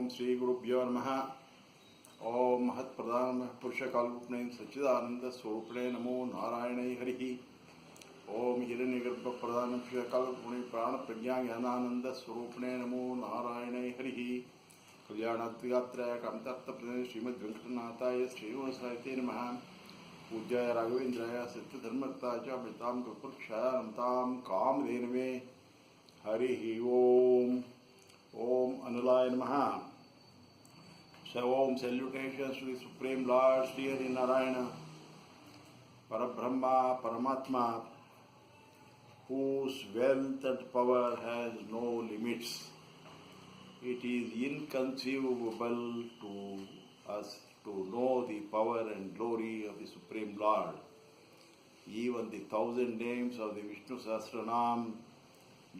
Sri Gurubhyo Namaha. Om Mahat Pradhan Purushakalpane Sachidananda Swarupane Namo Narayane Harihi. Om Hiranyagarbha Pradhan Purushakalpane Prana Prajnananda Swarupane Namo Narayane Harihi. Kalyanatvyatra Kamtartha Pradhan Srimad Venkatanathaya Srinivasayate Namaha. Pujaya Raghavendraya Satya Dharmartaja Britam Kapurkshaya Namtam Kamdhenave Harihi Om. Om Analaaya namah. So Om salutations to the Supreme Lord Sri Hari Narayana, Parabrahma, Paramatma, whose wealth and power has no limits. It is inconceivable to us to know the power and glory of the Supreme Lord. Even the 1,000 names of the Vishnusahasranama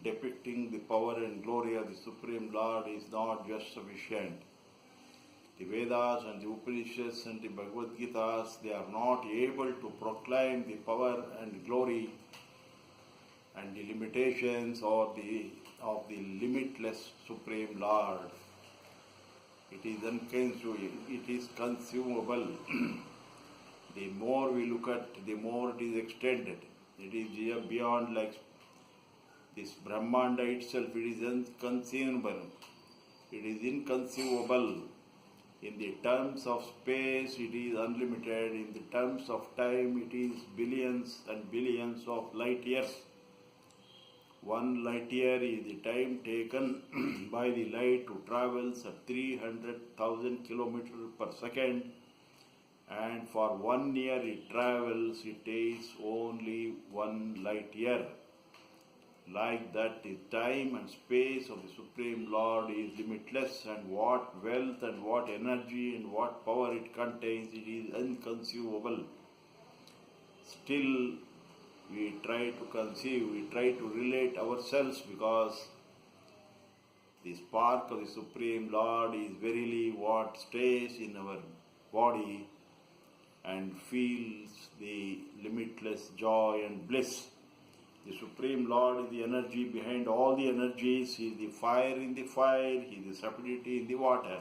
depicting the power and glory of the Supreme Lord is not just sufficient. The Vedas and the Upanishads and the Bhagavad Gitas, they are not able to proclaim the power and glory and the limitations of the limitless Supreme Lord. It is unconceivable. It is consumable. The more we look at, the more it is extended. It is beyond like this Brahmanda itself. It is inconceivable. It is inconceivable. In the terms of space, it is unlimited. In the terms of time, it is billions and billions of light years. 1 light year is the time taken by the light to travel at 300,000 kilometers per second. And for 1 year it travels, it takes only 1 light year. Like that, the time and space of the Supreme Lord is limitless, and what wealth and what energy and what power it contains, it is inconceivable. Still, we try to conceive, we try to relate ourselves, because the spark of the Supreme Lord is verily what stays in our body and feels the limitless joy and bliss. The Supreme Lord is the energy behind all the energies. He is the fire in the fire. He is the stability in the water,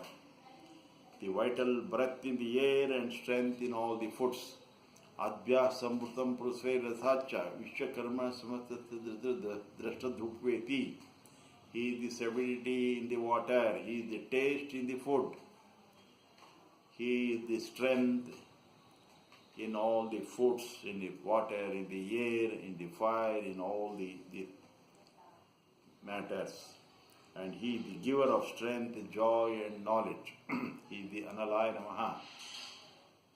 the vital breath in the air, and strength in all the foods. Adbhya samvrutam prusve rathacha vishwakarma samatata drashtadhukveti. He is the stability in the water. He is the taste in the food. He is the strength in all the foods, in the water, in the air, in the fire, in all the matters. And He is the giver of strength, joy and knowledge. He is the Analaaya namah.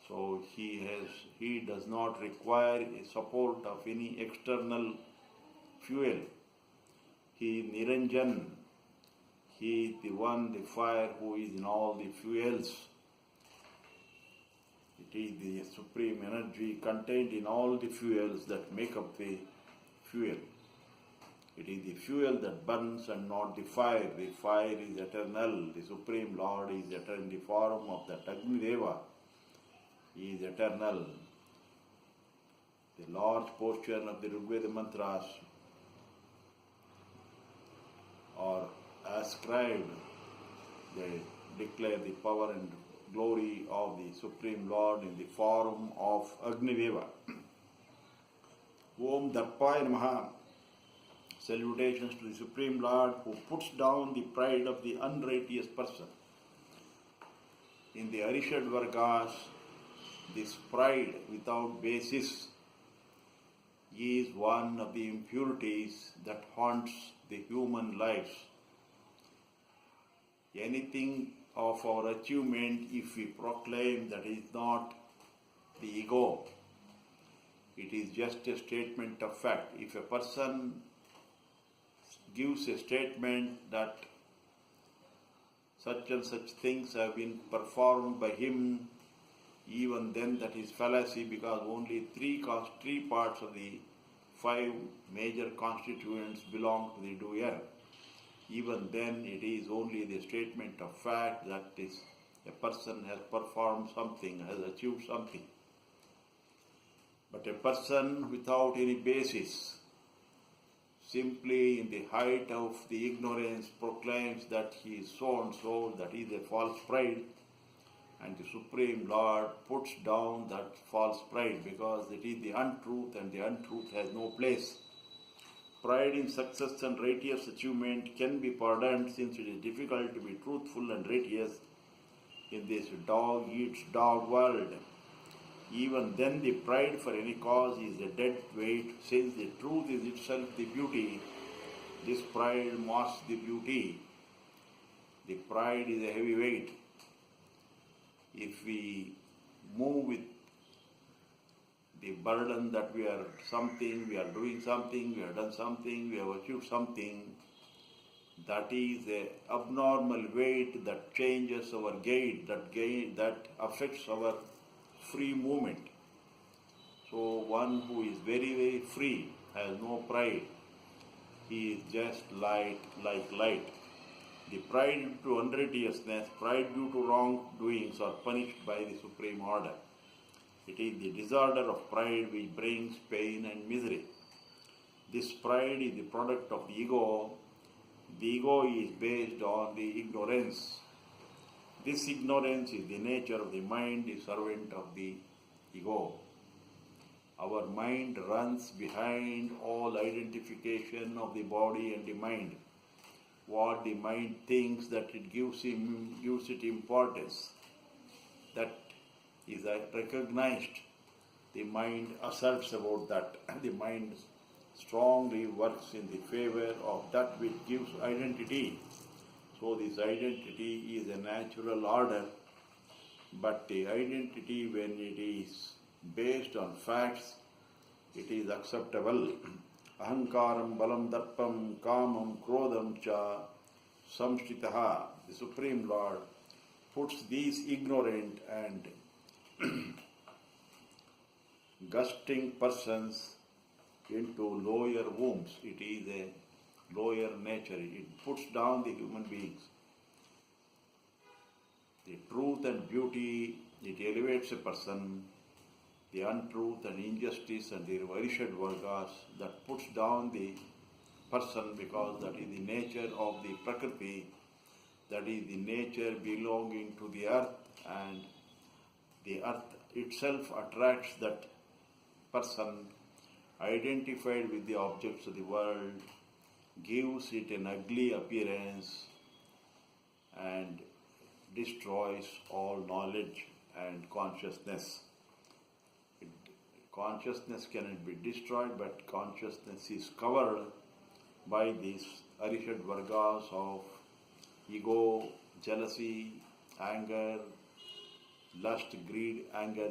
So He does not require a support of any external fuel. He is Niranjan. He is the one, the fire, who is in all the fuels. It is the supreme energy contained in all the fuels that make up the fuel. It is the fuel that burns and not the fire. The fire is eternal. The Supreme Lord is eternal in the form of that Agnideva. He is eternal. The large portion of the Rigveda mantras are ascribed. They declare the power and glory of the Supreme Lord in the form of Agnideva. Om Darpaya Namaha. Salutations to the Supreme Lord, who puts down the pride of the unrighteous person. In the Arishad Vargas, this pride without basis is one of the impurities that haunts the human lives. Anything of our achievement, if we proclaim, that is not the ego. It is just a statement of fact. If a person gives a statement that such and such things have been performed by him, even then that is fallacy, because only three parts of the 5 major constituents belong to the doer. Even then it is only the statement of fact that a person has performed something, has achieved something. But a person without any basis simply in the height of the ignorance proclaims that he is so and so, that is a false pride, and the Supreme Lord puts down that false pride because it is the untruth and the untruth has no place. Pride in success and righteous achievement can be pardoned since it is difficult to be truthful and righteous in this dog-eats-dog world. Even then the pride for any cause is a dead weight, since the truth is itself the beauty. This pride masks the beauty. The pride is a heavy weight. If we move with the burden that we are something, we are doing something, we have done something, we have achieved something, that is an abnormal weight that changes our gait, that affects our free movement. So one who is very, very free, has no pride, he is just light like light. The pride due to unrighteousness, pride due to wrongdoings are punished by the supreme order. It is the disorder of pride which brings pain and misery. This pride is the product of the ego. The ego is based on the ignorance. This ignorance is the nature of the mind, the servant of the ego. Our mind runs behind all identification of the body and the mind. What the mind thinks, that it gives it importance. That is recognized. The mind asserts about that. The mind strongly works in the favor of that which gives identity. So this identity is a natural order, but the identity, when it is based on facts, it is acceptable. Ahankaram, balam, darpam, kamam, krodam cha, samshritaha. The Supreme Lord puts these ignorant and gusting persons into lower wombs. It is a lower nature. It puts down the human beings. The truth and beauty, it elevates a person. The untruth and injustice and the Varishad Vargas, that puts down the person, because that is the nature of the Prakriti, that is the nature belonging to the earth, and the earth itself attracts that person identified with the objects of the world, gives it an ugly appearance, and destroys all knowledge and consciousness. Consciousness cannot be destroyed, but consciousness is covered by these Arishad Vargas of ego, jealousy, anger, lust, greed, anger,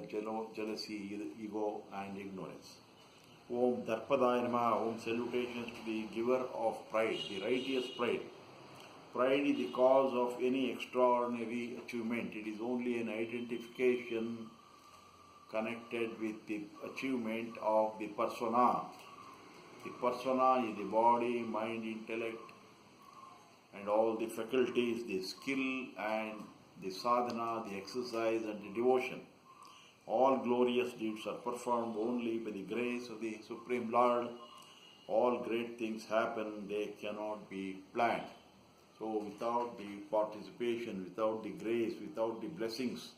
jealousy, ego, and ignorance. Om Darpadaya Namah. Om salutations to the giver of pride, the righteous pride. Pride is the cause of any extraordinary achievement. It is only an identification connected with the achievement of the persona. The persona is the body, mind, intellect, and all the faculties, the skill and the sadhana, the exercise and the devotion. All glorious deeds are performed only by the grace of the Supreme Lord. All great things happen, they cannot be planned. So without the participation, without the grace, without the blessings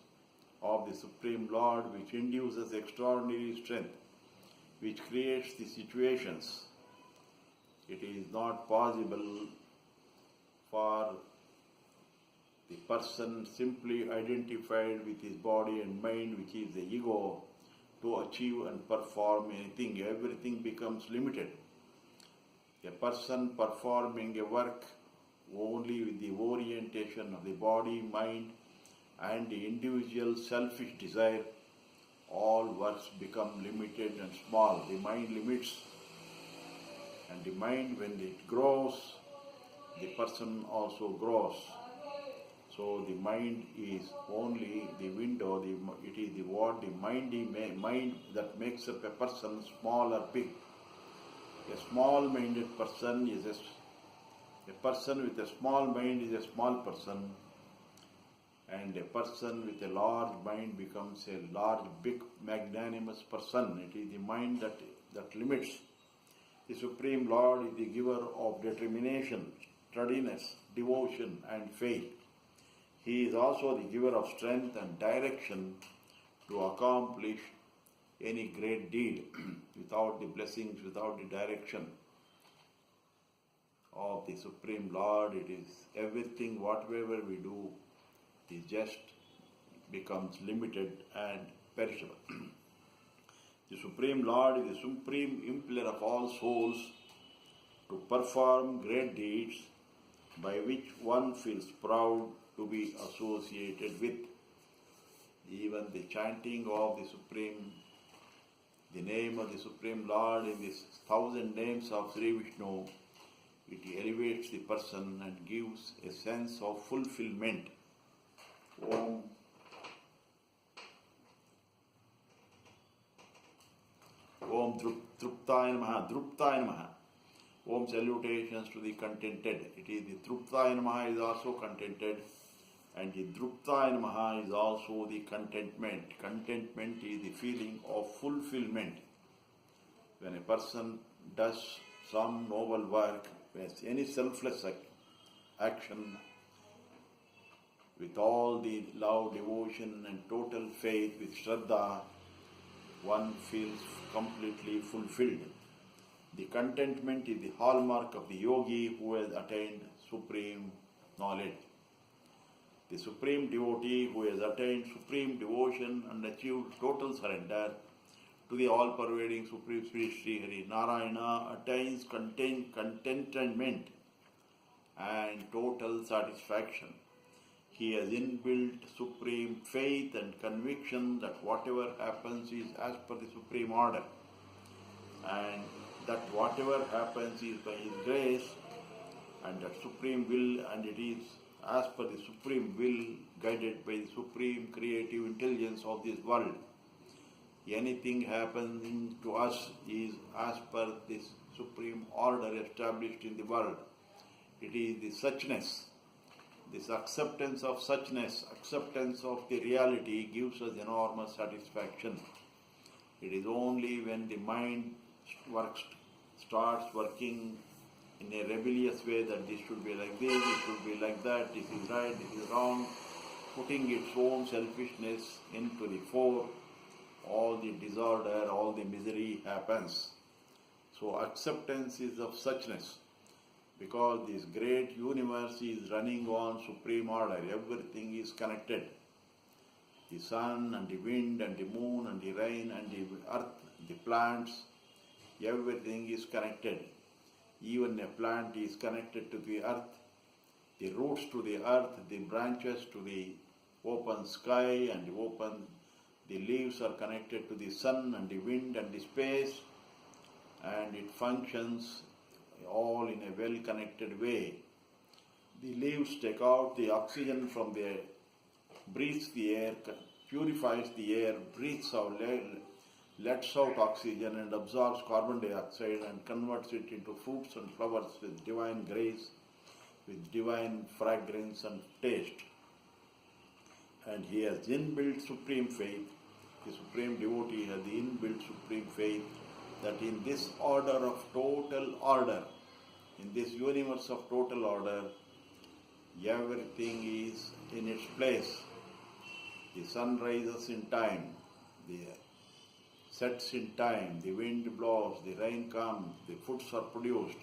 of the Supreme Lord, which induces extraordinary strength, which creates the situations, it is not possible for the person simply identified with his body and mind, which is the ego, to achieve and perform anything. Everything becomes limited. A person performing a work only with the orientation of the body, mind, and the individual selfish desire, all works become limited and small. The mind limits, and the mind, when it grows, the person also grows. So the mind is only the window, it is the mind that makes up a person, small or big. A small-minded person is a person with a small mind is a small person, and a person with a large mind becomes a large, big, magnanimous person. It is the mind that limits. The Supreme Lord is the giver of determination, steadiness, devotion, and faith. He is also the giver of strength and direction to accomplish any great deed. Without the blessings, without the direction of the Supreme Lord, it is everything, whatever we do, is just becomes limited and perishable. The Supreme Lord is the supreme impeller of all souls to perform great deeds by which one feels proud to be associated with. Even the chanting of the name of the Supreme Lord in these 1,000 names of Sri Vishnu, it elevates the person and gives a sense of fulfillment. Om Om Truptaya Namaha, Druptaya Namaha. Om salutations to the contented. It is the Truptaya Namaha is also contented, and the Druptaya Namaha is also the contentment. Contentment is the feeling of fulfillment. When a person does some noble work, with any selfless action, with all the love, devotion and total faith, with Shraddha, one feels completely fulfilled. The contentment is the hallmark of the yogi who has attained supreme knowledge. The supreme devotee who has attained supreme devotion and achieved total surrender to the all-pervading Supreme Spirit Sri Hari Narayana attains contentment and total satisfaction. He has inbuilt supreme faith and conviction that whatever happens is as per the supreme order, and that whatever happens is by His grace, and that supreme will, and it is as per the supreme will guided by the supreme creative intelligence of this world. Anything happening to us is as per this supreme order established in the world. It is the suchness. This acceptance of suchness, acceptance of the reality gives us enormous satisfaction. It is only when the mind starts working in a rebellious way that this should be like this, it should be like that, this is right, this is wrong, putting its own selfishness into the fore, all the disorder, all the misery happens. So acceptance is of suchness. Because this great universe is running on supreme order, everything is connected. The sun and the wind and the moon and the rain and the earth, the plants, everything is connected. Even a plant is connected to the earth, the roots to the earth, the branches to the open sky, and the leaves are connected to the sun and the wind and the space, and it functions all in a well-connected way. The leaves take out the oxygen from the air, breathes the air, purifies the air, breathes out, lets out oxygen and absorbs carbon dioxide and converts it into fruits and flowers with divine grace, with divine fragrance and taste. And he has inbuilt supreme faith. The supreme devotee has the inbuilt supreme faith that in this order of total order, in this universe of total order, everything is in its place. The sun rises in time, the sets in time, the wind blows, the rain comes, the foods are produced,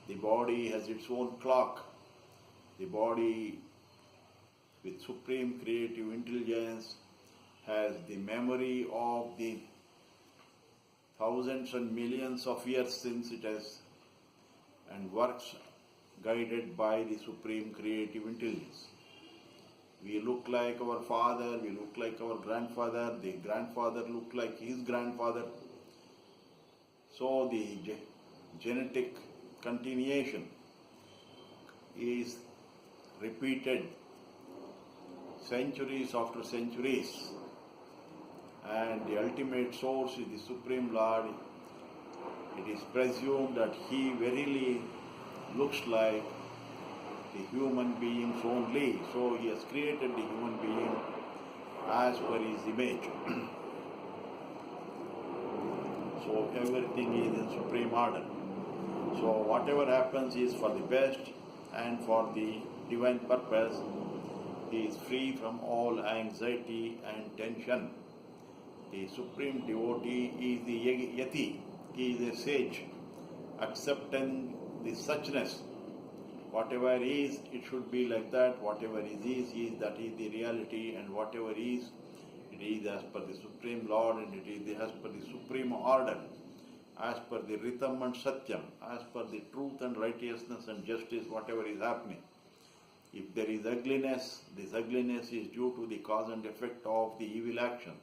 the body has its own clock. The body with supreme creative intelligence has the memory of the thousands and millions of years since it has, and works guided by the supreme creative intelligence. We look like our father, we look like our grandfather, the grandfather looked like his grandfather. So the genetic continuation is repeated centuries after centuries, and the ultimate source is the Supreme Lord. It is presumed that He verily looks like the human beings only, so He has created the human being as per His image. So everything is in supreme order. So whatever happens is for the best and for the divine purpose. He is free from all anxiety and tension. The supreme devotee is the yati. He is a sage, accepting the suchness. Whatever is, it should be like that. Whatever is, that is the reality, and whatever is, it is as per the Supreme Lord, and it is as per the supreme order, as per the rhythm and satyam, as per the truth and righteousness and justice, whatever is happening. If there is ugliness, this ugliness is due to the cause and effect of the evil action.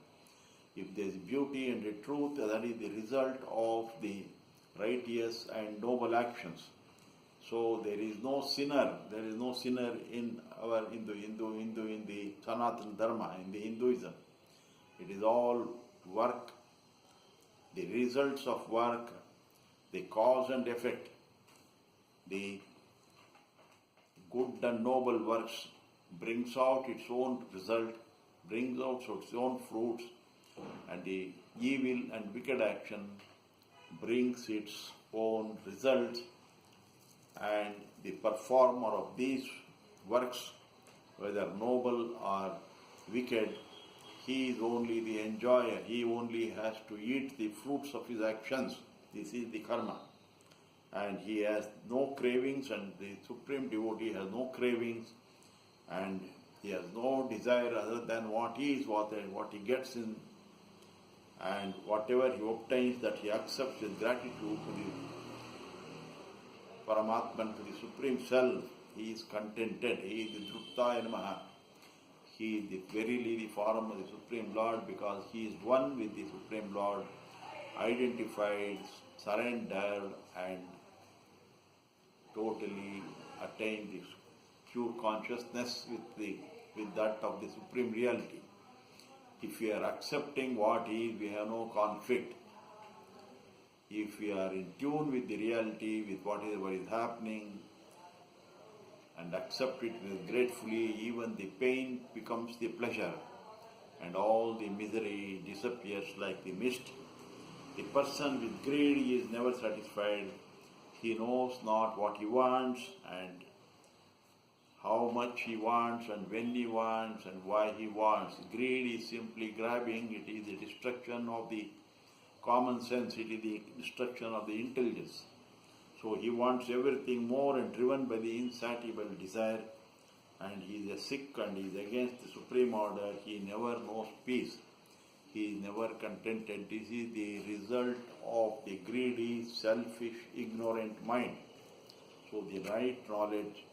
If there is beauty and the truth, that is the result of the righteous and noble actions. So there is no sinner. There is no sinner in our in the Sanatana Dharma, in the Hinduism. It is all work, the results of work, the cause and effect, the good and noble works brings out its own result, brings out its own fruits, and the evil and wicked action brings its own results, and the performer of these works, whether noble or wicked, he is only the enjoyer. He only has to eat the fruits of his actions. This is the karma. And he has no cravings, and the supreme devotee has no cravings, and he has no desire other than what he is, what he gets in, and whatever he obtains, that he accepts with gratitude to the Paramatman, to the Supreme Self. He is contented. He is the Druptaya namah. He is verily the form of the Supreme Lord, because he is one with the Supreme Lord, identified, surrendered, and totally attained this pure consciousness with that of the Supreme Reality. If we are accepting what is, we have no conflict. If we are in tune with the reality, with whatever is happening, and accept it gratefully, even the pain becomes the pleasure, and all the misery disappears like the mist. The person with greed is never satisfied. He knows not what he wants, and how much he wants, and when he wants, and why he wants. Greed is simply grabbing. It is the destruction of the common sense. It is the destruction of the intelligence. So he wants everything more, and driven by the insatiable desire, and he is a sick, and he is against the supreme order. He never knows peace. He is never contented. This is the result of the greedy, selfish, ignorant mind. So the right knowledge,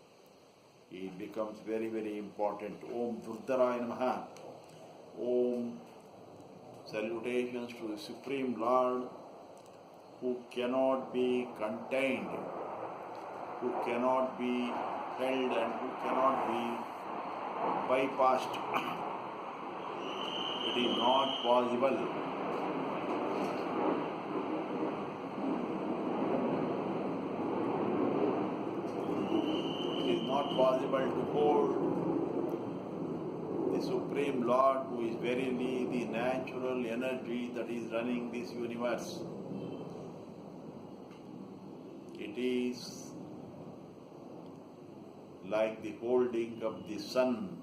it becomes very, very important. Om Durdaraya Namaha. Om. Salutations to the Supreme Lord, who cannot be contained, who cannot be held, and who cannot be bypassed. It is not possible. It is not possible to hold the Supreme Lord, who is verily the natural energy that is running this universe. It is like the holding of the sun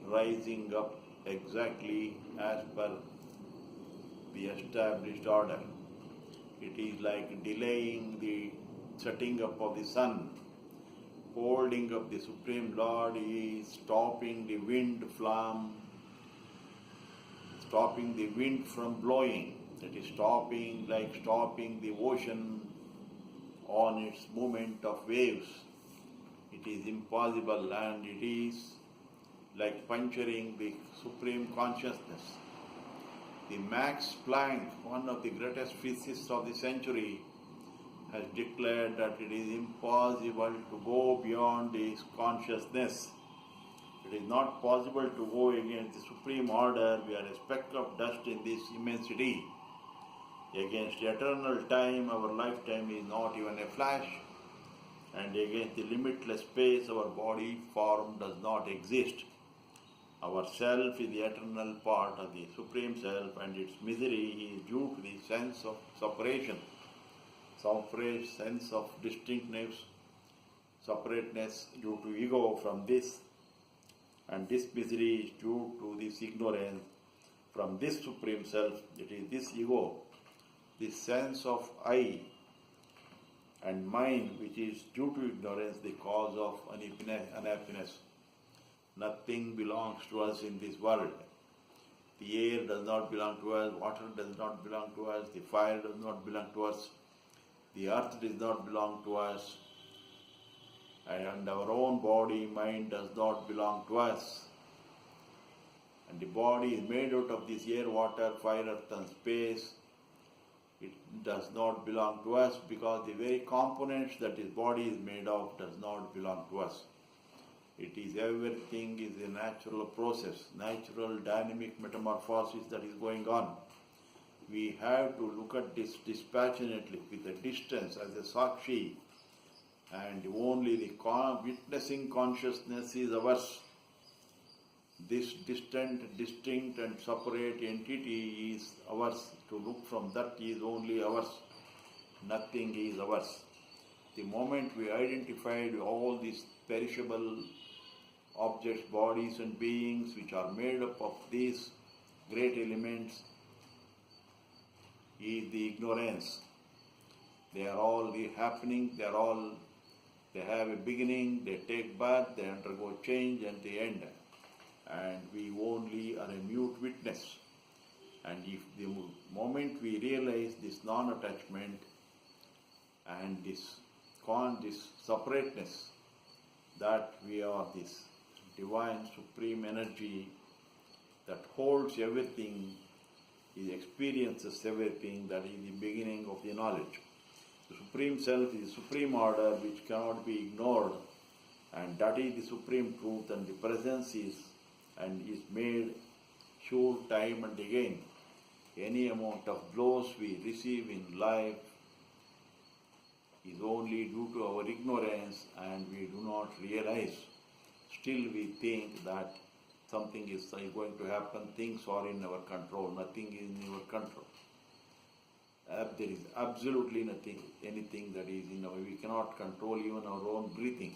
rising up exactly as per the established order. It is like delaying the setting up of the sun. Holding of the Supreme Lord is stopping the wind from blowing. It is stopping the ocean on its movement of waves. It is impossible, and it is like puncturing the Supreme Consciousness. The Max Planck, one of the greatest physicists of the century, has declared that it is impossible to go beyond this consciousness. It is not possible to go against the supreme order. We are a speck of dust in this immensity. Against eternal time, our lifetime is not even a flash. And against the limitless space, our body form does not exist. Our self is the eternal part of the Supreme Self, and its misery is due to the sense of separation. separate sense of distinctness, separateness due to ego from this, and this misery is due to this ignorance from this Supreme Self. It is this ego, this sense of I and mine, which is due to ignorance, the cause of unhappiness. Nothing belongs to us in this world. The air does not belong to us, water does not belong to us, the fire does not belong to us, the earth does not belong to us, and our own body, mind does not belong to us. And the body is made out of this air, water, fire, earth and space. It does not belong to us because the very components that this body is made of does not belong to us. It is everything is a natural process, natural dynamic metamorphosis that is going on. We have to look at this dispassionately with a distance as a sakshi, and only the witnessing consciousness is ours. This distant, distinct and separate entity is ours. To look from that is only ours. Nothing is ours. The moment we identified all these perishable objects, bodies and beings which are made up of these great elements, is the ignorance. They are all happening, they have a beginning, they take birth, they undergo change and they end. And we only are a mute witness. And if the moment we realize this non-attachment and this separateness, that we are this divine supreme energy that holds everything, it experiences everything, that is the beginning of the knowledge. The Supreme Self is the supreme order which cannot be ignored, and that is the supreme truth, and the presence is made sure time and again. Any amount of blows we receive in life is only due to our ignorance, and we do not realize. Still we think that something is going to happen, things are in our control, nothing is in our control. There is absolutely nothing, anything that is in our, we cannot control even our own breathing.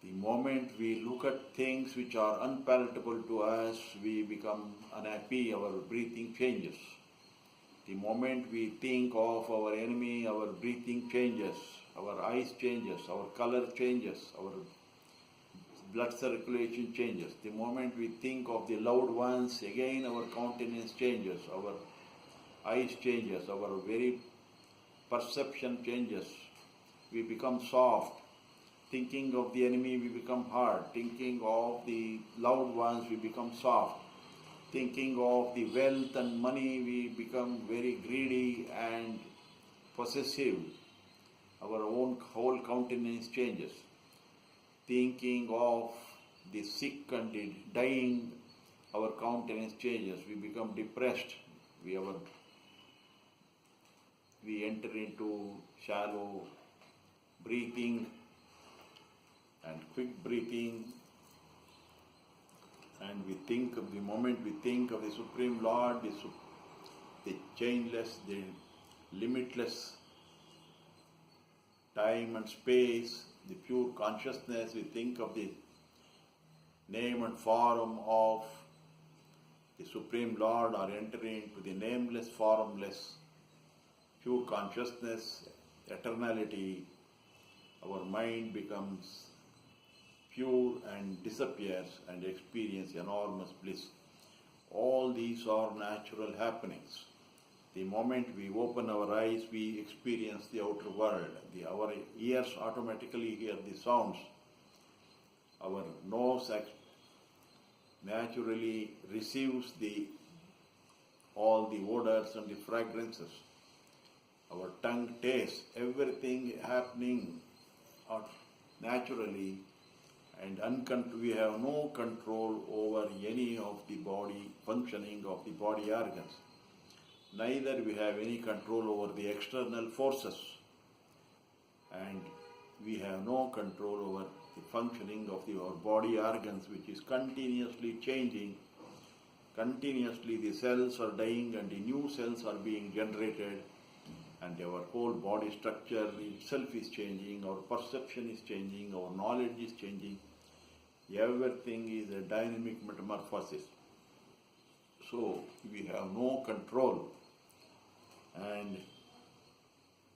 The moment we look at things which are unpalatable to us, we become unhappy, our breathing changes. The moment we think of our enemy, our breathing changes, our eyes changes, our color changes, our blood circulation changes. The moment we think of the loved ones, again our countenance changes, our eyes changes, our very perception changes. We become soft. Thinking of the enemy, we become hard. Thinking of the loved ones, we become soft. Thinking of the wealth and money, we become very greedy and possessive. Our own whole countenance changes. Thinking of the sick and the dying, our countenance changes. We become depressed. We enter into shallow breathing and quick breathing, and we think of the moment we think of the Supreme Lord, the changeless, the limitless time and space, the pure consciousness, we think of the name and form of the Supreme Lord, or enter into the nameless, formless, pure consciousness, eternality. Our mind becomes pure and disappears and experience enormous bliss. All these are natural happenings. The moment we open our eyes, we experience the outer world. Our ears automatically hear the sounds. Our nose naturally receives all the odors and the fragrances. Our tongue tastes everything happening naturally, and we have no control over any of the body functioning of the body organs. Neither we have any control over the external forces, and we have no control over the functioning of our body organs, which is continuously changing. Continuously the cells are dying and the new cells are being generated, and our whole body structure itself is changing, our perception is changing, our knowledge is changing. Everything is a dynamic metamorphosis. So we have no control, and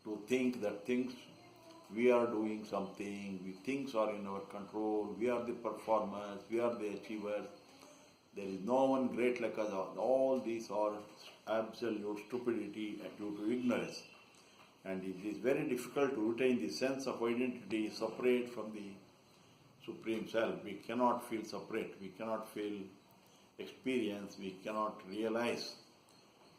to think that things we are doing something, things are in our control, we are the performers, we are the achievers. There is no one great like us. All these are absolute stupidity due to ignorance. And it is very difficult to retain the sense of identity separate from the Supreme Self. We cannot feel separate, we cannot feel experience, we cannot realize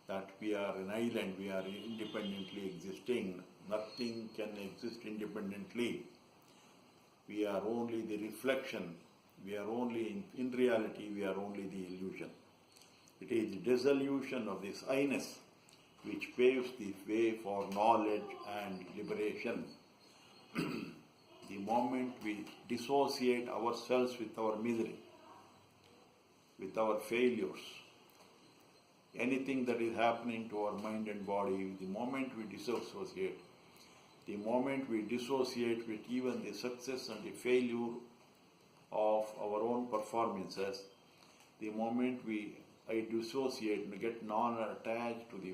that we are an island, we are independently existing. Nothing can exist independently. We are only the reflection. We are only, in reality, we are only the illusion. It is the dissolution of this I-ness which paves the way for knowledge and liberation. The moment we dissociate ourselves with our misery, with our failures, anything that is happening to our mind and body, the moment we dissociate, the moment we dissociate with even the success and the failure of our own performances, the moment I dissociate and get non-attached to the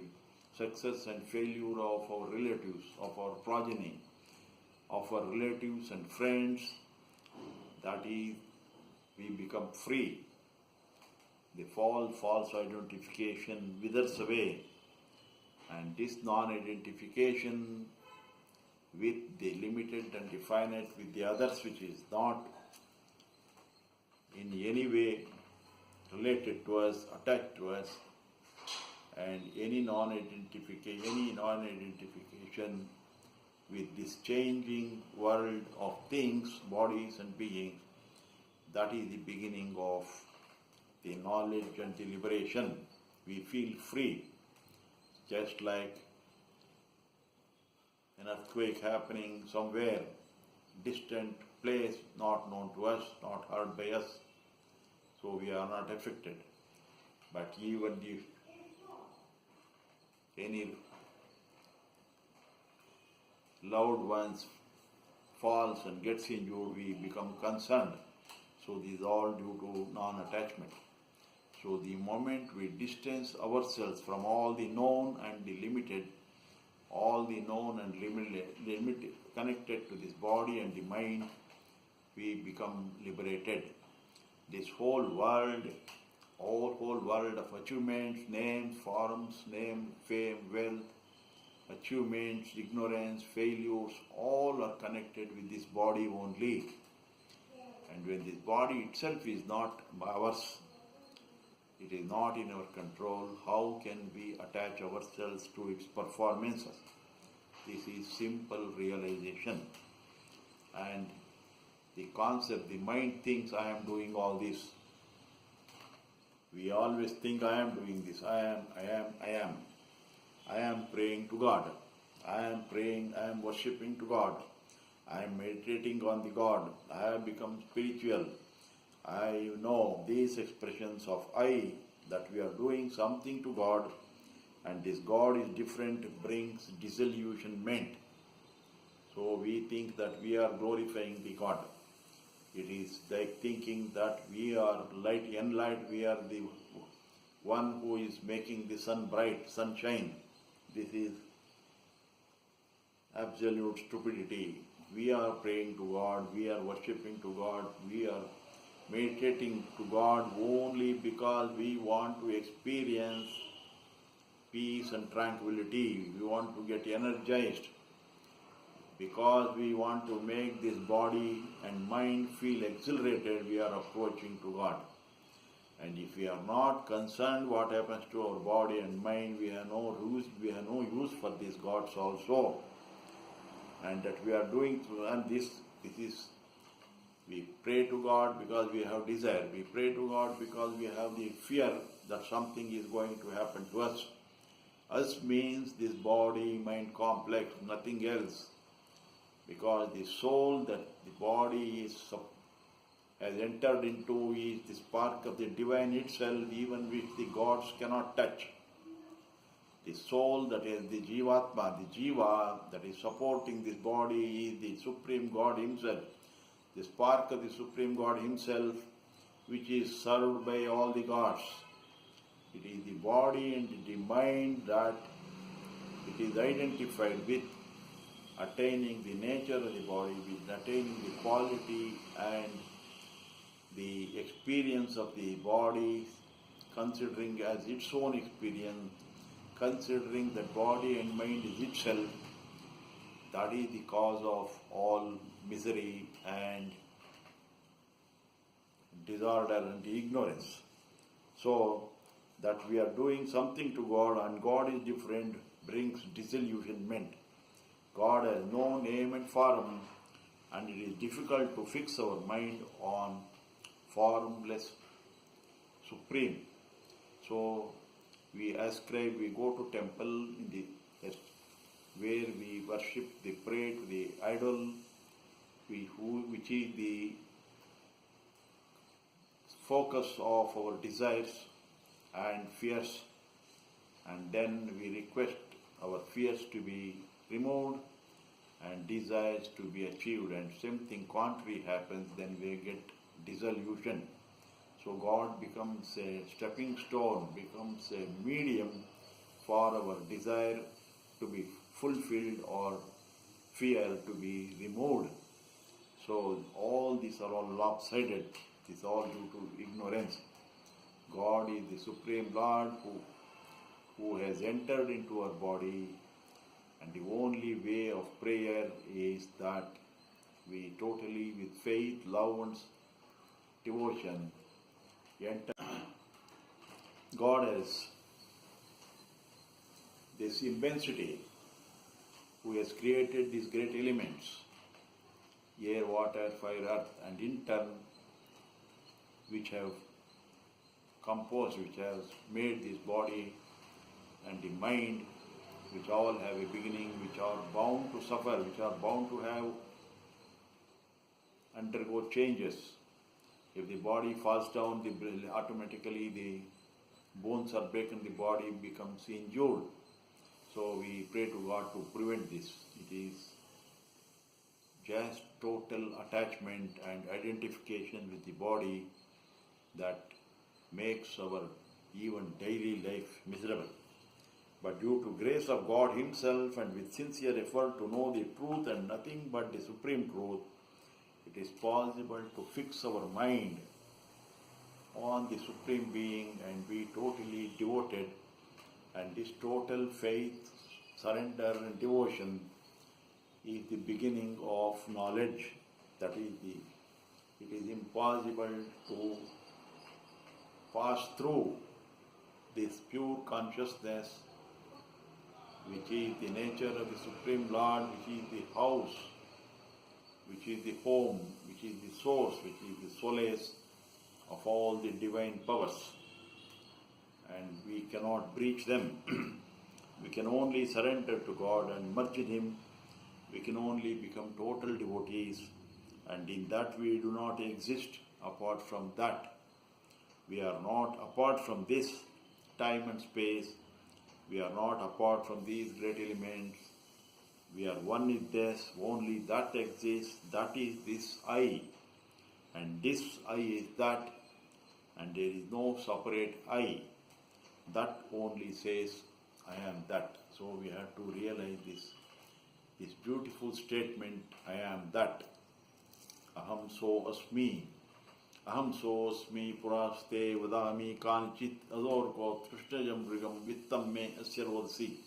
success and failure of our relatives, of our progeny, of our relatives and friends, that is, we become free. The false identification withers away, and this non-identification with the limited and the finite, with the others which is not in any way related to us, attached to us, and any non-identification with this changing world of things, bodies and beings, that is the beginning of the knowledge and the liberation. We feel free, just like an earthquake happening somewhere, distant place, not known to us, not heard by us, so we are not affected. But even if any loved ones falls and gets injured, we become concerned. So this is all due to non-attachment. So the moment we distance ourselves from all the known and the limited, all the known and limited connected to this body and the mind, we become liberated. This whole world of achievements, names, forms, fame, wealth, achievements, ignorance, failures, all are connected with this body only. And when this body itself is not ours, it is not in our control, how can we attach ourselves to its performances? This is simple realization. And the concept, the mind thinks I am doing all this. We always think I am doing this. I am. I am praying to God. I am praying, I am worshipping to God. I am meditating on the God. I have become spiritual. I know these expressions of I, that we are doing something to God, and this God is different, brings disillusionment. So we think that we are glorifying the God. It is like thinking that we are enlight, we are the one who is making the sun bright, sunshine. This is absolute stupidity. We are praying to God, we are worshipping to God, we are meditating to God only because we want to experience peace and tranquility. We want to get energized because we want to make this body and mind feel exhilarated. We are approaching to God. And if we are not concerned what happens to our body and mind, we have no use for these gods also. And that we are doing through, and this is, we pray to God because we have desire. We pray to God because we have the fear that something is going to happen to us. Us means this body-mind complex, nothing else. Because the soul that the body has entered into is the spark of the divine itself, even which the gods cannot touch. The soul, that is the Jivatma, the Jiva that is supporting this body, is the Supreme God Himself, the spark of the Supreme God Himself, which is served by all the gods. It is the body and the mind that it is identified with, attaining the nature of the body, with attaining the quality and the experience of the body, considering as its own experience, considering that body and mind is itself. That is the cause of all misery and disorder and ignorance. So, that we are doing something to God and God is different brings disillusionment. God has no name and form, and it is difficult to fix our mind on formless Supreme. So we ascribe, we go to temple in the where we worship, we pray to the idol, which is the focus of our desires and fears, and then we request our fears to be removed and desires to be achieved, and something contrary happens, then we get disillusion. So God becomes a stepping stone, becomes a medium for our desire to be fulfilled or fear to be removed. So all these are all lopsided. This is all due to ignorance. God is the Supreme Lord who has entered into our body, and the only way of prayer is that we totally, with faith, love and devotion, enter. God has this immensity, who has created these great elements, air, water, fire, earth, and in turn, which have composed, which has made this body and the mind, which all have a beginning, which are bound to suffer, which are bound to have undergo changes. If the body falls down, automatically the bones are broken, the body becomes injured. So we pray to God to prevent this. It is just total attachment and identification with the body that makes our even daily life miserable. But due to grace of God Himself and with sincere effort to know the truth and nothing but the supreme truth, it is possible to fix our mind on the Supreme Being and be totally devoted. And this total faith, surrender and devotion is the beginning of knowledge. That is it is impossible to pass through this pure consciousness, which is the nature of the Supreme Lord, which is the house, which is the home, which is the source, which is the solace of all the divine powers. And we cannot breach them. We can only surrender to God and merge in Him. We can only become total devotees, and in that we do not exist apart from that. We are not apart from this time and space. We are not apart from these great elements. We are one with this, only that exists, that is this I. And this I is that, and there is no separate I. That only says, I am that. So we have to realize this beautiful statement, I am that. Aham so asmi. Aham so asmi puraste vadami kanchit adorko krishnajam brigam vittam me asyarvadsi.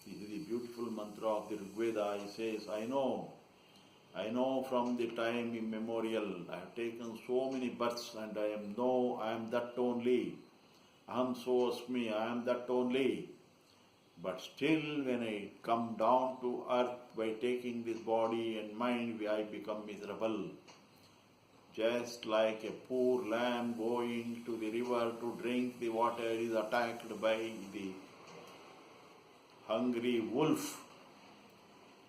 This is the beautiful mantra of the Rigveda. It says, I know from the time immemorial. I have taken so many births and I am that only. Aham so asmi, I am that only. But still when I come down to earth by taking this body and mind, I become miserable. Just like a poor lamb going to the river to drink the water is attacked by the hungry wolf,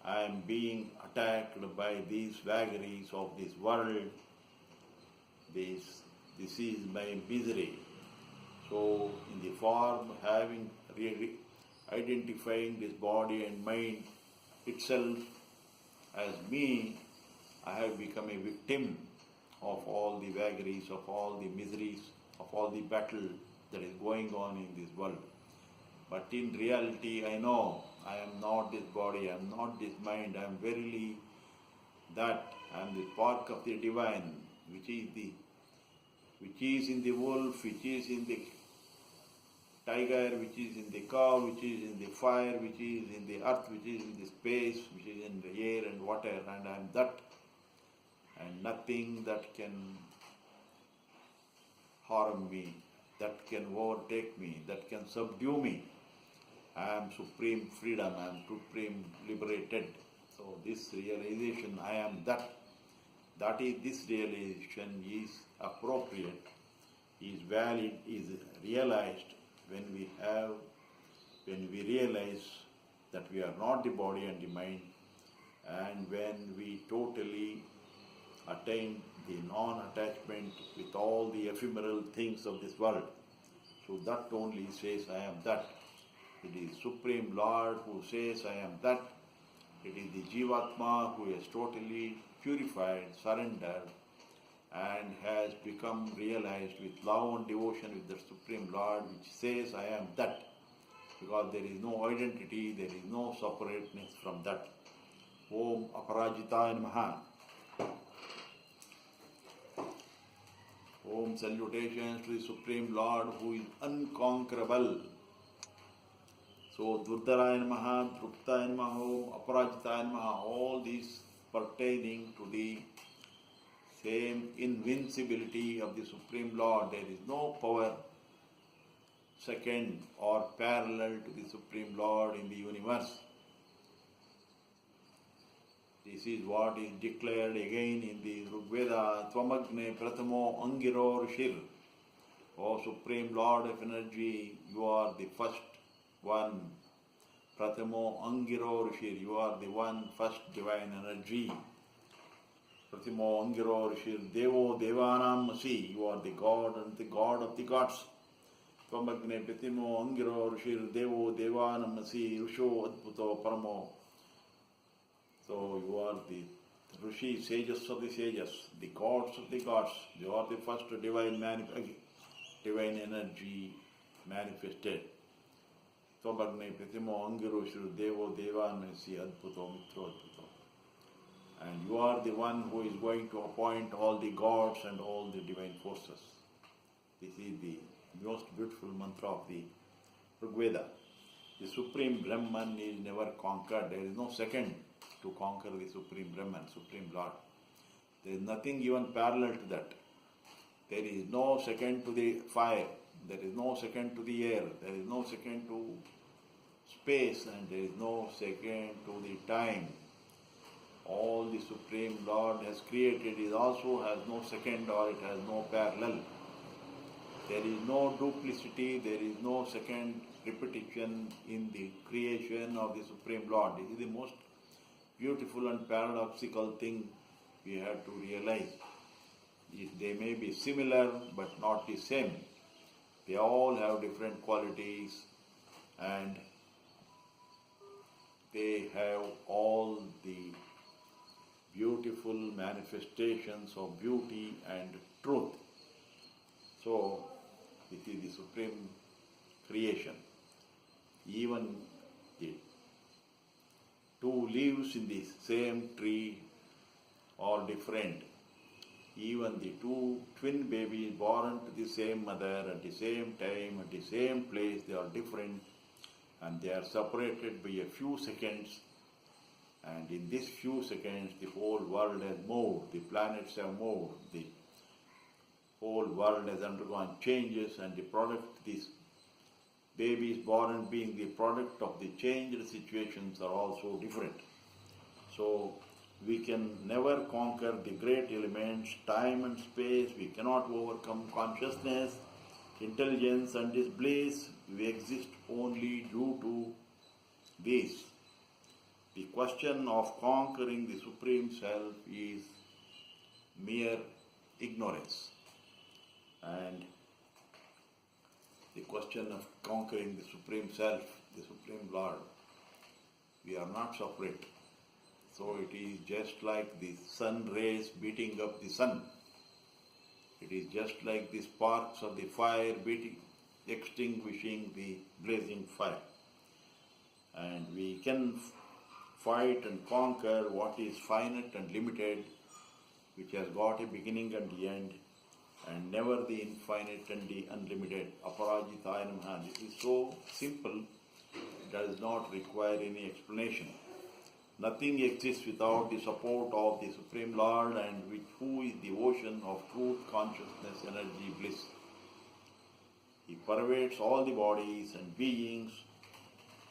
I am being attacked by these vagaries of this world. This is my misery. So, in the form having identifying this body and mind itself as me, I have become a victim of all the vagaries, of all the miseries, of all the battle that is going on in this world. But in reality, I know I am not this body, I am not this mind, I am verily that. I am the spark of the divine, which is in the wolf, which is in the tiger, which is in the cow, which is in the fire, which is in the earth, which is in the space, which is in the air and water, and I am that. And nothing that can harm me, that can overtake me, that can subdue me. I am supreme freedom, I am supreme liberated. So this realization, I am that. This realization is appropriate, is valid, is realized when we realize that we are not the body and the mind, and when we totally attain the non-attachment with all the ephemeral things of this world. So that only says I am that. It is Supreme Lord who says I am that. It is the Jivatma who has totally purified, surrendered, and has become realized with love and devotion with the Supreme Lord, which says I am that. Because there is no identity, there is no separateness from that. Om Aparajitaya Namaha. Om salutations to the Supreme Lord who is unconquerable. So Durdharaya Namaha, Druptaya Namaha, Om Aparajitaya Namaha, all these pertaining to the same invincibility of the Supreme Lord. There is no power second or parallel to the Supreme Lord in the universe. This is what is declared again in the Rigveda, Tvamagne Pratamo Angiro Rishir. O Supreme Lord of Energy, you are the first one. Pratamo Angiro Rishir, you are the one first divine energy. Pratamo Angiro Rishir, Devo Devanam Masi, you are the God and the God of the gods. Tvamagne Pratimo Angiro Rishir, Devo Devanam Masi, Rusho Adbhuto Paramo. So you are the Rishi, sages of the sages, the gods of the gods. You are the first divine energy manifested. Tvamagne Pratimo Angiro Rishir, Devo Devanam Masi, Adbhuto Mitro Adbhuto. And you are the one who is going to appoint all the gods and all the divine forces. This is the most beautiful mantra of the Rigveda. The Supreme Brahman is never conquered. There is no second to conquer the Supreme Brahman, Supreme Lord. There is nothing even parallel to that. There is no second to the fire. There is no second to the air. There is no second to space, and there is no second to the time. All the Supreme Lord has created is also has no second or it has no parallel. There is no duplicity, there is no second repetition in the creation of the Supreme Lord. This is the most beautiful and paradoxical thing we have to realize. They may be similar but not the same. They all have different qualities and they have all the beautiful manifestations of beauty and truth. So, this is the supreme creation. Even the two leaves in the same tree are different. Even the two twin babies born to the same mother at the same time, at the same place, they are different and they are separated by a few seconds. And in these few seconds, the whole world has moved, the planets have moved, the whole world has undergone changes, and the product, these babies born being the product of the changed situations, are also different. So, we can never conquer the great elements, time and space. We cannot overcome consciousness, intelligence and this bliss. We exist only due to this. The question of conquering the Supreme Self is mere ignorance. And the question of conquering the Supreme Self, the Supreme Lord. We are not separate. So it is just like the sun rays beating up the sun. It is just like the sparks of the fire extinguishing the blazing fire. And we can fight and conquer what is finite and limited, which has got a beginning and the end, and never the infinite and the unlimited. Aparajitaya namah. This is so simple, it does not require any explanation. Nothing exists without the support of the Supreme Lord, and who is the ocean of truth, consciousness, energy, bliss. He pervades all the bodies and beings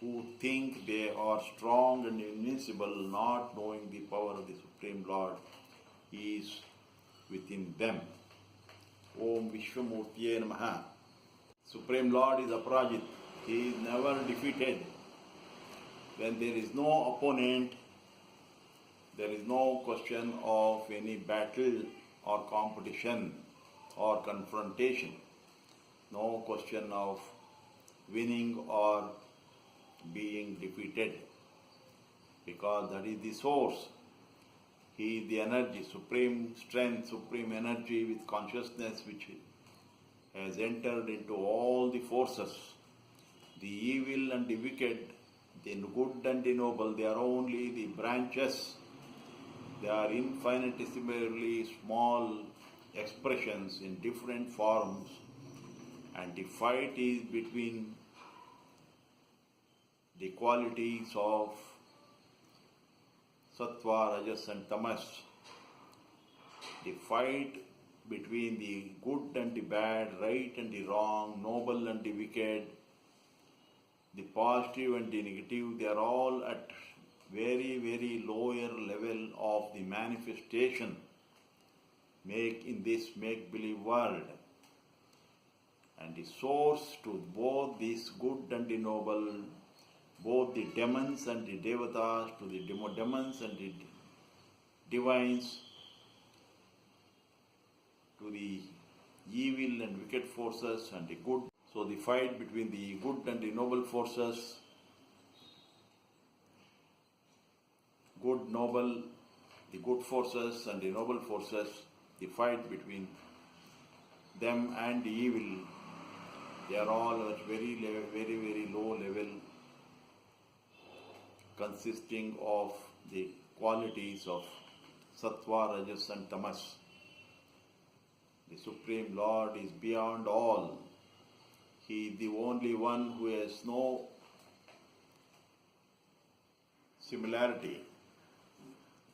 who think they are strong and invincible, not knowing the power of the Supreme Lord. He is within them. Om Vishwamurtiye Namaha. Supreme Lord is Aparajit. He is never defeated. When there is no opponent, there is no question of any battle or competition or confrontation. No question of winning or being defeated, because that is the source. He is the energy, supreme strength, supreme energy with consciousness, which has entered into all the forces. The evil and the wicked, the good and the noble, they are only the branches. They are infinitesimally small expressions in different forms, and the fight is between the qualities of sattva, rajas and tamas. The fight between the good and the bad, right and the wrong, noble and the wicked, the positive and the negative, they are all at very, very lower level of the manifestation in this make-believe world. And the source to both this good and the noble, both the demons and the devatas, to the demons and the divines, to the evil and wicked forces and the good. So the fight between the good and the noble forces, the good forces and the noble forces, the fight between them and the evil, they are all at very, very low level, consisting of the qualities of sattva, rajas and tamas. The Supreme Lord is beyond all. He is the only one who has no similarity,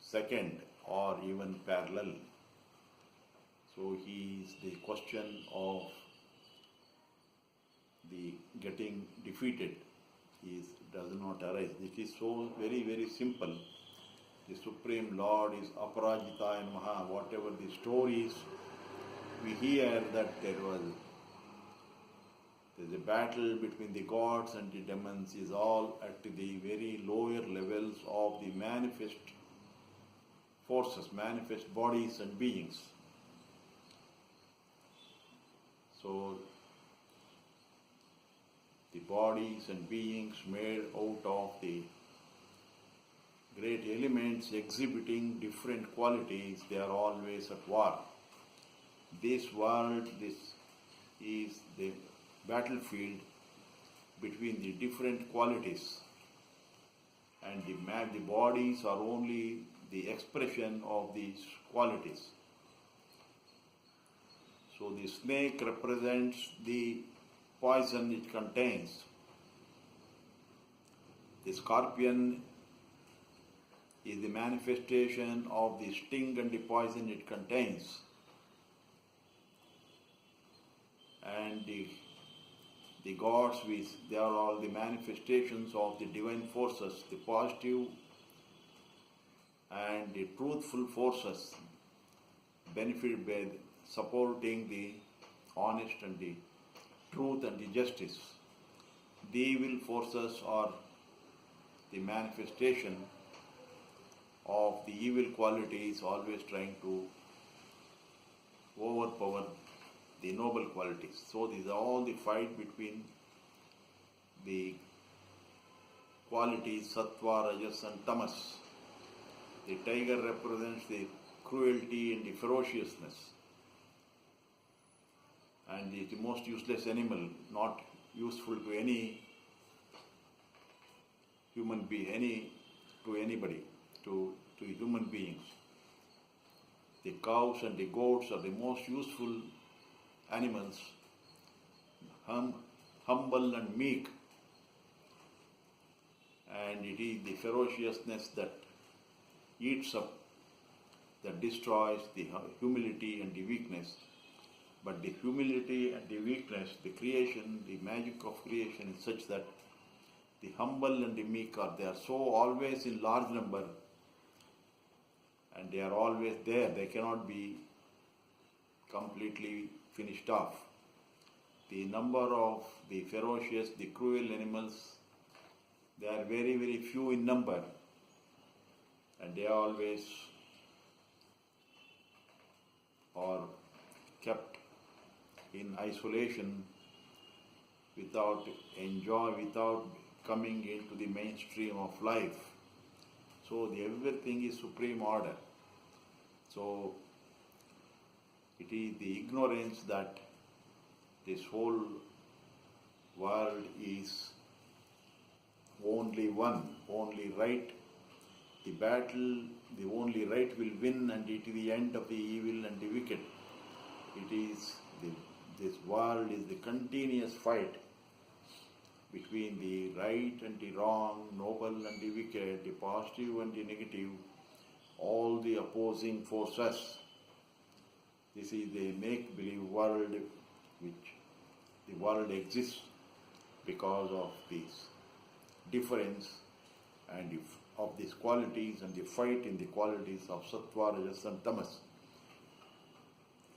second or even parallel. So he is the question of the getting defeated does not arise. It is so very, very simple. The Supreme Lord is Aparajitaya Namaha. Whatever the stories we hear that there's a battle between the gods and the demons is all at the very lower levels of the manifest forces, manifest bodies and beings. So the bodies and beings made out of the great elements exhibiting different qualities, they are always at war. This world, this is the battlefield between the different qualities, and the bodies are only the expression of these qualities. So the snake represents the poison it contains. The scorpion is the manifestation of the sting and the poison it contains. And the gods, they are all the manifestations of the divine forces, the positive and the truthful forces, benefit by supporting the honest and the truth and the justice. The evil forces are the manifestation of the evil qualities, always trying to overpower the noble qualities. So these are all the fight between the qualities sattva, rajas and tamas. The tiger represents the cruelty and the ferociousness, and is the most useless animal, not useful to any human being, to anybody, to human beings. The cows and the goats are the most useful animals, humble and meek, and it is the ferociousness that eats up, that destroys the humility and the weakness. But the humility and the weakness, the creation, the magic of creation is such that the humble and the meek they are so always in large number, and they are always there. They cannot be completely finished off. The number of the ferocious, the cruel animals, they are very, very few in number, and they always are kept in isolation without coming into the mainstream of life. So everything is supreme order. So it is the ignorance that this whole world is only one, only right. The battle, the only right will win, and it is the end of the evil and the wicked. It is this world is the continuous fight between the right and the wrong, noble and the wicked, the positive and the negative, all the opposing forces. This is the make-believe world which the world exists because of this difference and of these qualities and the fight in the qualities of sattva, rajas and tamas.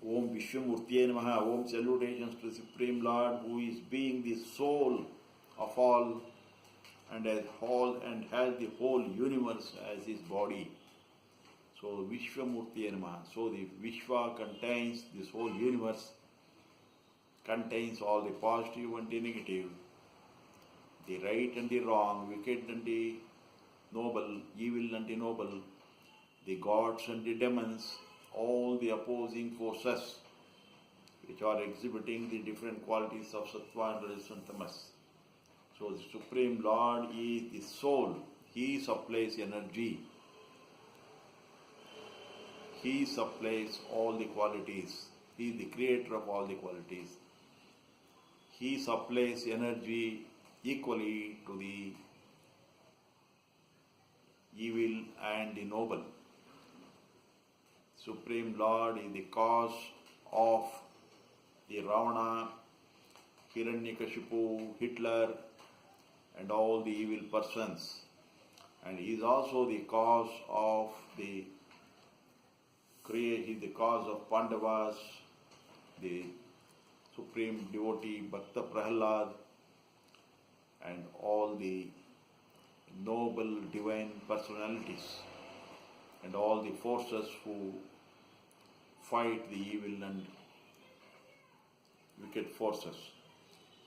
Om Vishnusahasranama Namaha. Om salutations to the Supreme Lord, who is being the soul of all and has the whole universe as his body. So Vishnusahasranama Namaha. So the Vishwa contains this whole universe, contains all the positive and the negative, the right and the wrong, wicked and the noble, evil and the noble, the gods and the demons, all the opposing forces which are exhibiting the different qualities of sattva and rajas and tamas. So the Supreme Lord is the soul. He supplies energy. He supplies all the qualities. He is the creator of all the qualities. He supplies energy equally to the evil and the noble. Supreme Lord is the cause of the Ravana, Hiranyakashipu, Hitler, and all the evil persons. And he is also the cause of the cause of Pandavas, the supreme devotee Bhakta Prahlad, and all the noble divine personalities, and all the forces who fight the evil and wicked forces.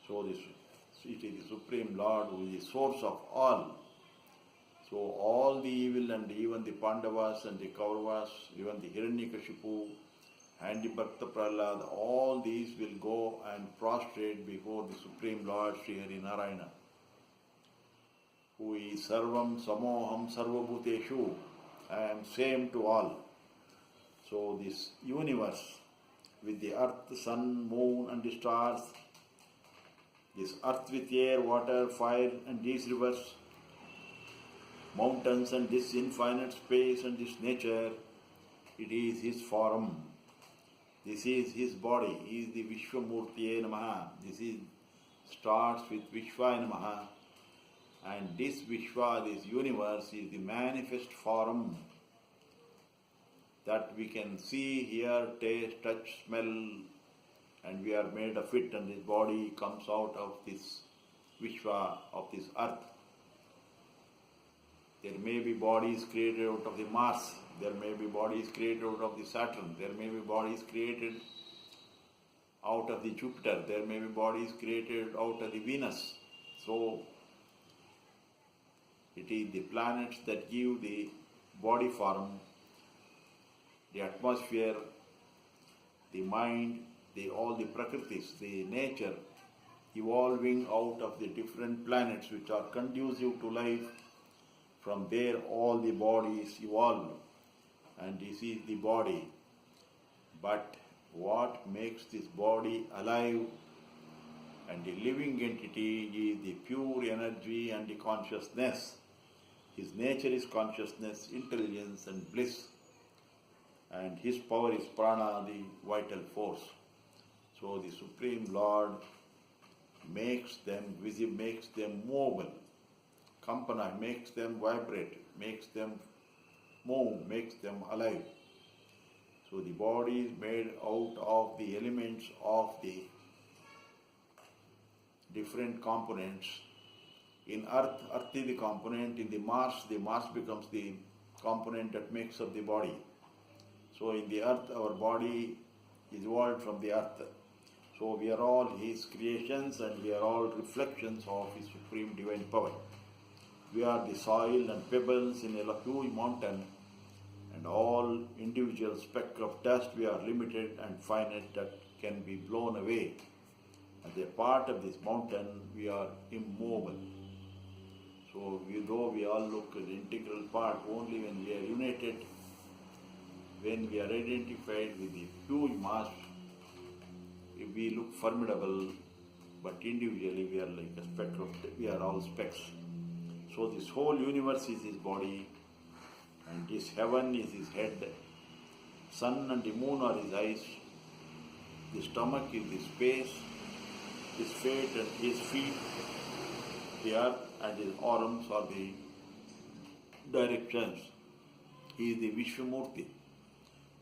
So it is the Supreme Lord who is the source of all. So all the evil and even the Pandavas and the Kauravas, even the Hiranyakashipu and the Bhakta Prahlad, all these will go and prostrate before the Supreme Lord Sri Hari Narayana, who is Sarvam Samoham Sarvabhuteshu. I am same to all. So this universe with the earth, sun, moon and the stars, this earth with air, water, fire and these rivers, mountains and this infinite space and this nature, it is his form. This is his body. He is the Vishwamurtiye Namaha. This starts with Vishwaya Namaha. And this Vishwa, this universe, is the manifest form that we can see, hear, taste, touch, smell, and we are made of it, and this body comes out of this Vishwa, of this earth. There may be bodies created out of the Mars, there may be bodies created out of the Saturn, there may be bodies created out of the Jupiter. There may be bodies created out of the Venus. So it is the planets that give the body form, the atmosphere, the mind, all the prakritis, the nature evolving out of the different planets which are conducive to life. From there all the bodies evolve, and this is the body. But what makes this body alive and the living entity is the pure energy and the consciousness. His nature is consciousness, intelligence and bliss, and his power is prana, the vital force. So the Supreme Lord makes them visible, makes them movable, kampana, makes them vibrate, makes them move, makes them alive. So the body is made out of the elements of the different components. In earth is the component. In the Mars becomes the component that makes up the body. So in the earth, our body is evolved from the earth. So we are all his creations and we are all reflections of his supreme divine power. We are the soil and pebbles in a huge mountain, and all individual speck of dust, we are limited and finite that can be blown away. As a part of this mountain, we are immovable. So though we all look an integral part, only when we are united, when we are identified with the huge mass, we look formidable, but individually we are like a speck of, we are all specks. So this whole universe is his body, and this heaven is his head, sun and the moon are his eyes, the stomach is the space, his feet and his feet, the earth, and his arms are the directions. He is the Vishwamurti.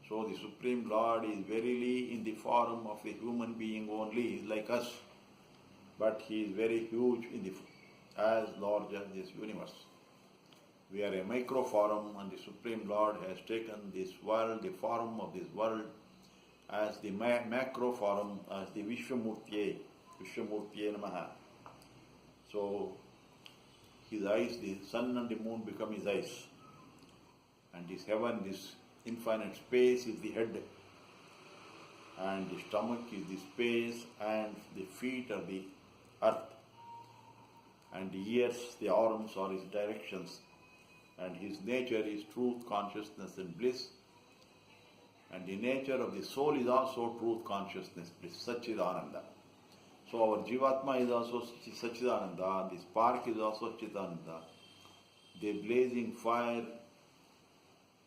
So the Supreme Lord is verily in the form of a human being only, like us, but he is very huge in the as large as this universe. We are a microform, and the Supreme Lord has taken this world, the form of this world, as the macroform, as the Vishwamurti namah. So his eyes, the sun and the moon become his eyes, and this heaven, this infinite space is the head, and the stomach is the space, and the feet are the earth, and the ears, the arms are his directions, and his nature is truth, consciousness and bliss, and the nature of the soul is also truth, consciousness, bliss, Satchidananda. So our Jivatma is also Satchidananda, the spark is also Chidananda, the blazing fire,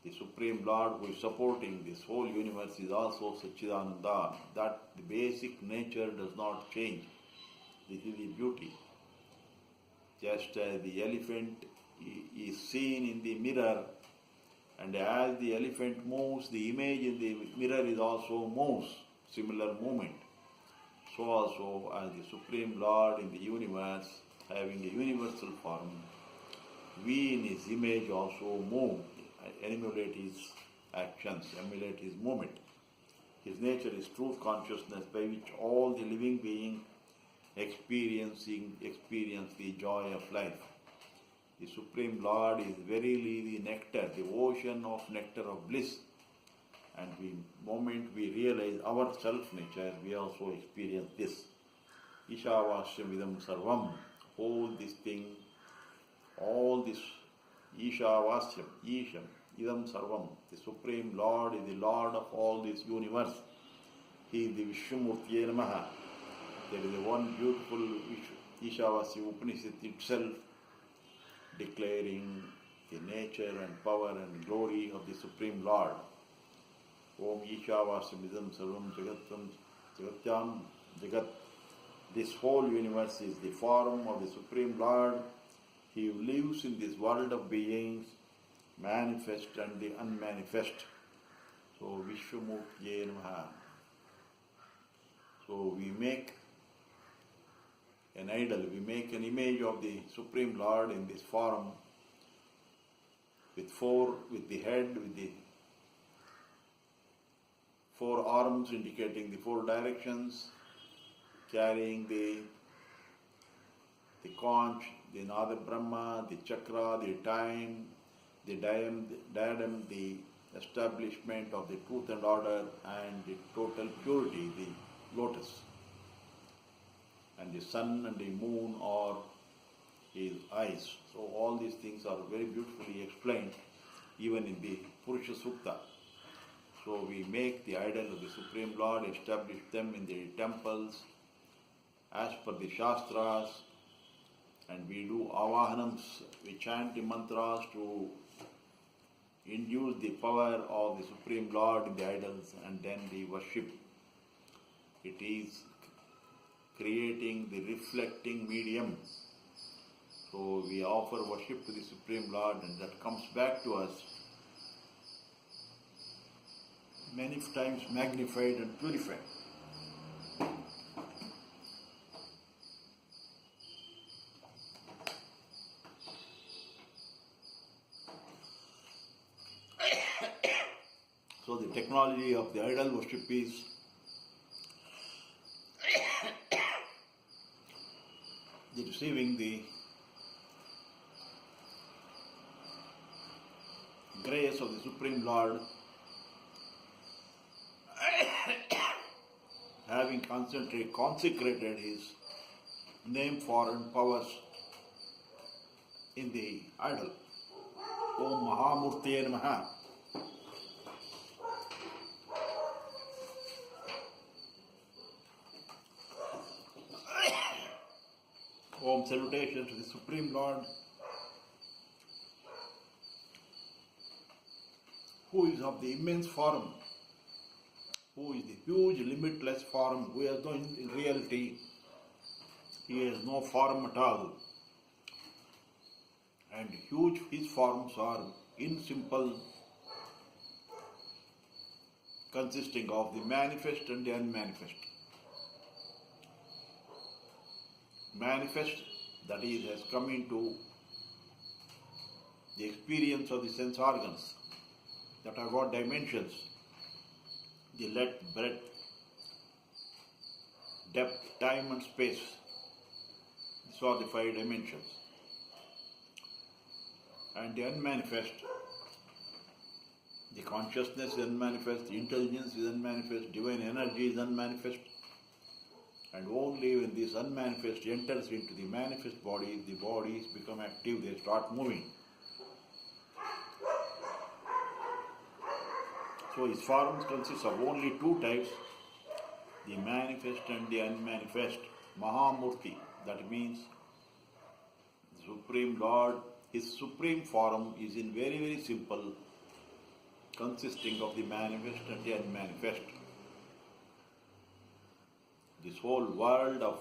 the Supreme Lord who is supporting this whole universe is also Satchidananda. That the basic nature does not change. This is the beauty. Just as the elephant is seen in the mirror, and as the elephant moves, the image in the mirror is also moves, similar movement. So also as the Supreme Lord in the universe, having a universal form, we in his image also move, emulate his actions, emulate his movement. His nature is truth consciousness by which all the living beings experience the joy of life. The Supreme Lord is verily the nectar, the ocean of nectar of bliss. And the moment we realize our self-nature, we also experience this. Ishavasya vidam sarvam, all this thing, all this Ishavasya, Isham, idam sarvam. The Supreme Lord is the Lord of all this universe. He is the Vishwamurti namah. There is a one beautiful Ishavasya Upanishad itself declaring the nature and power and glory of the Supreme Lord. Om Ishavasya Sarvam Jagatyam Jagat. This whole universe is the form of the Supreme Lord. He lives in this world of beings, manifest and the unmanifest. So Vishwamurti namah. So we make an idol, we make an image of the Supreme Lord in this form with the head, with the four arms indicating the four directions, carrying the conch, the Nada Brahma, the chakra, the time, the diadem, the establishment of the truth and order, and the total purity, the lotus. And the sun and the moon are his eyes. So all these things are very beautifully explained even in the Purusha Sukta. So we make the idol of the Supreme Lord, establish them in the temples as per the Shastras, and we do avahanams, we chant the mantras to induce the power of the Supreme Lord in the idols, and then we worship. It is creating the reflecting medium. So we offer worship to the Supreme Lord, and that comes back to us many times magnified and purified. So the technology of the idol worship is the receiving the grace of the Supreme Lord, having consecrated his name, form and powers in the idol. Om Mahamurtiye Namaha. Om salutation to the Supreme Lord, who is of the immense form, who is the huge limitless form, who has no, in reality, he has no form at all. And huge, his forms are in simple, consisting of the manifest and the unmanifest. Manifest, that is, has come into the experience of the sense organs that have got dimensions, the length, breadth, depth, time and space. These are the 5 dimensions. And the unmanifest, the consciousness is unmanifest, the intelligence is unmanifest, divine energy is unmanifest. And only when this unmanifest enters into the manifest body, the bodies become active, they start moving. So his forms consist of only 2 types, the manifest and the unmanifest. Mahamurti, that means the Supreme Lord, his supreme form is in very, very simple, consisting of the manifest and the unmanifest. This whole world of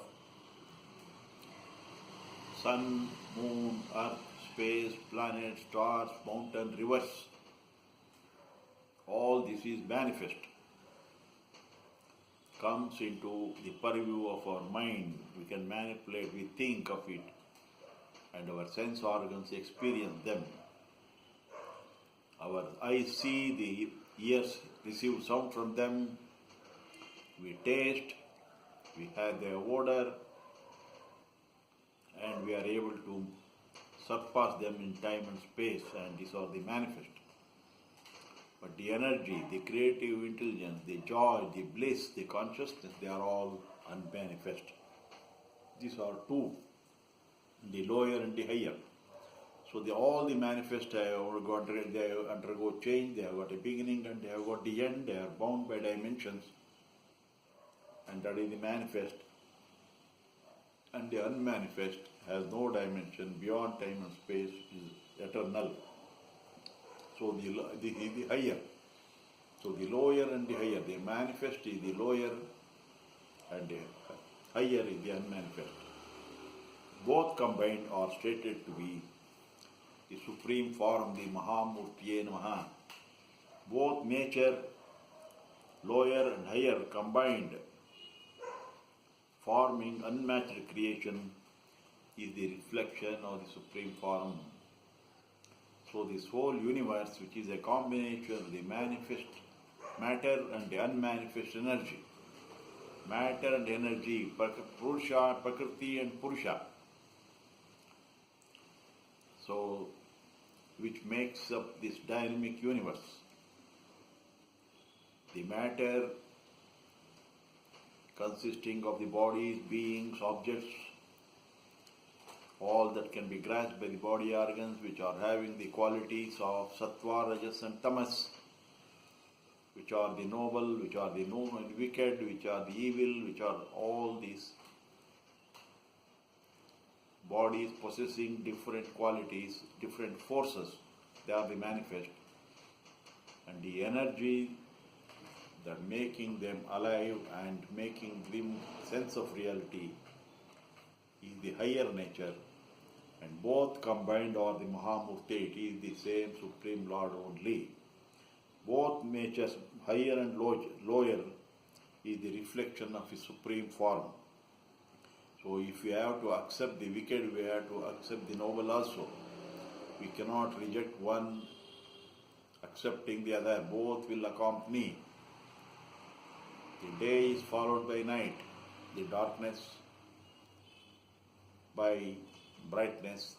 sun, moon, earth, space, planets, stars, mountain, rivers, all this is manifest, comes into the purview of our mind. We can manipulate, we think of it, and our sense organs experience them. Our eyes see, the ears receive sound from them, we taste, we have their odor, and we are able to surpass them in time and space, and these are the manifest. But the energy, the creative intelligence, the joy, the bliss, the consciousness, they are all unmanifest. These are 2, the lower and the higher. So all the manifest they undergo change, they have got a beginning and they have got the end, they are bound by dimensions. And that is the manifest. And the unmanifest has no dimension, beyond time and space, is eternal. So the higher. So the lower and the higher, the manifest is the lower and the higher is the unmanifest. Both combined are stated to be the supreme form, the Mahamurtiye Namaha. Both nature, lower and higher combined, forming unmatched creation, is the reflection of the supreme form. So this whole universe, which is a combination of the manifest matter and the unmanifest energy. Matter and energy, Purusha, Prakriti and Purusha. So, which makes up this dynamic universe. The matter consisting of the bodies, beings, objects, all that can be grasped by the body organs, which are having the qualities of sattva, rajas and tamas, which are the noble, which are the wicked, which are the evil, which are all these bodies possessing different qualities, different forces. They are the manifest. And the energy that making them alive and making them sense of reality is the higher nature. And both combined are the Mahamurti. It is the same Supreme Lord only. Both natures, higher and lower, is the reflection of His Supreme Form. So if we have to accept the wicked, we have to accept the noble also. We cannot reject one accepting the other. Both will accompany. The day is followed by night, the darkness by brightness,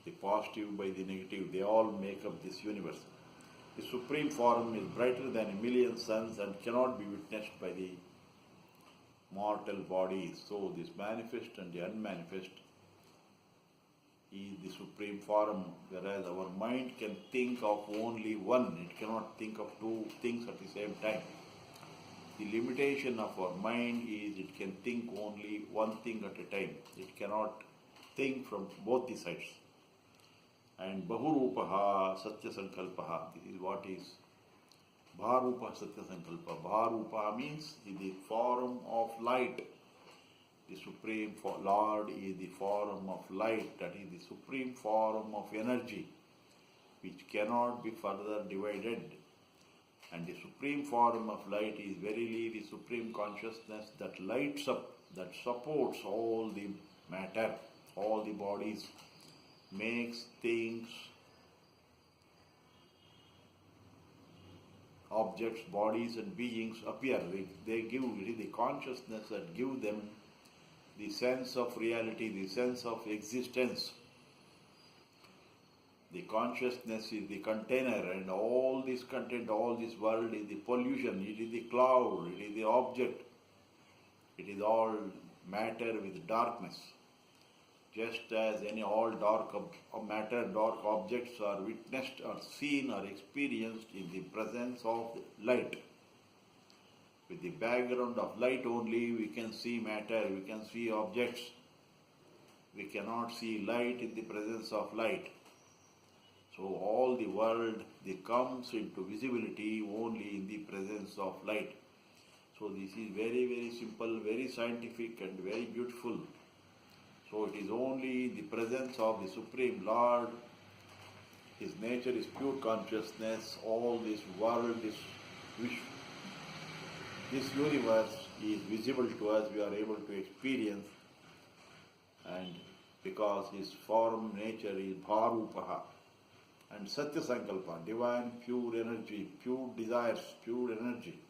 the positive by the negative. They all make up this universe. The Supreme Form is brighter than a million suns and cannot be witnessed by the mortal bodies. So this manifest and the unmanifest is the Supreme Form, whereas our mind can think of only one. It cannot think of two things at the same time. The limitation of our mind is it can think only one thing at a time. It cannot think from both the sides. And Bahurupaha Satya Sankalpaha, this is what is Bharupa Satya Sankalpa. Bharupa means the form of light. The Supreme Lord is the form of light, that is the supreme form of energy, which cannot be further divided. And the supreme form of light is verily the supreme consciousness that lights up, that supports all the matter, all the bodies, makes things, objects, bodies and beings appear. They give, it is the consciousness that give them the sense of reality, the sense of existence. The consciousness is the container, and all this content, all this world is the pollution, it is the cloud, it is the object. It is all matter with darkness. Just as any all dark matter, dark objects are witnessed or seen or experienced in the presence of light. With the background of light only, we can see matter, we can see objects. We cannot see light in the presence of light. So all the world, it comes into visibility only in the presence of light. So this is very, very simple, very scientific and very beautiful. So it is only the presence of the Supreme Lord. His nature is pure consciousness. All this world, this universe is visible to us, we are able to experience, and because his form, nature is Bharupaha. And Satya Sankalpa, divine pure energy, pure desires, pure energy.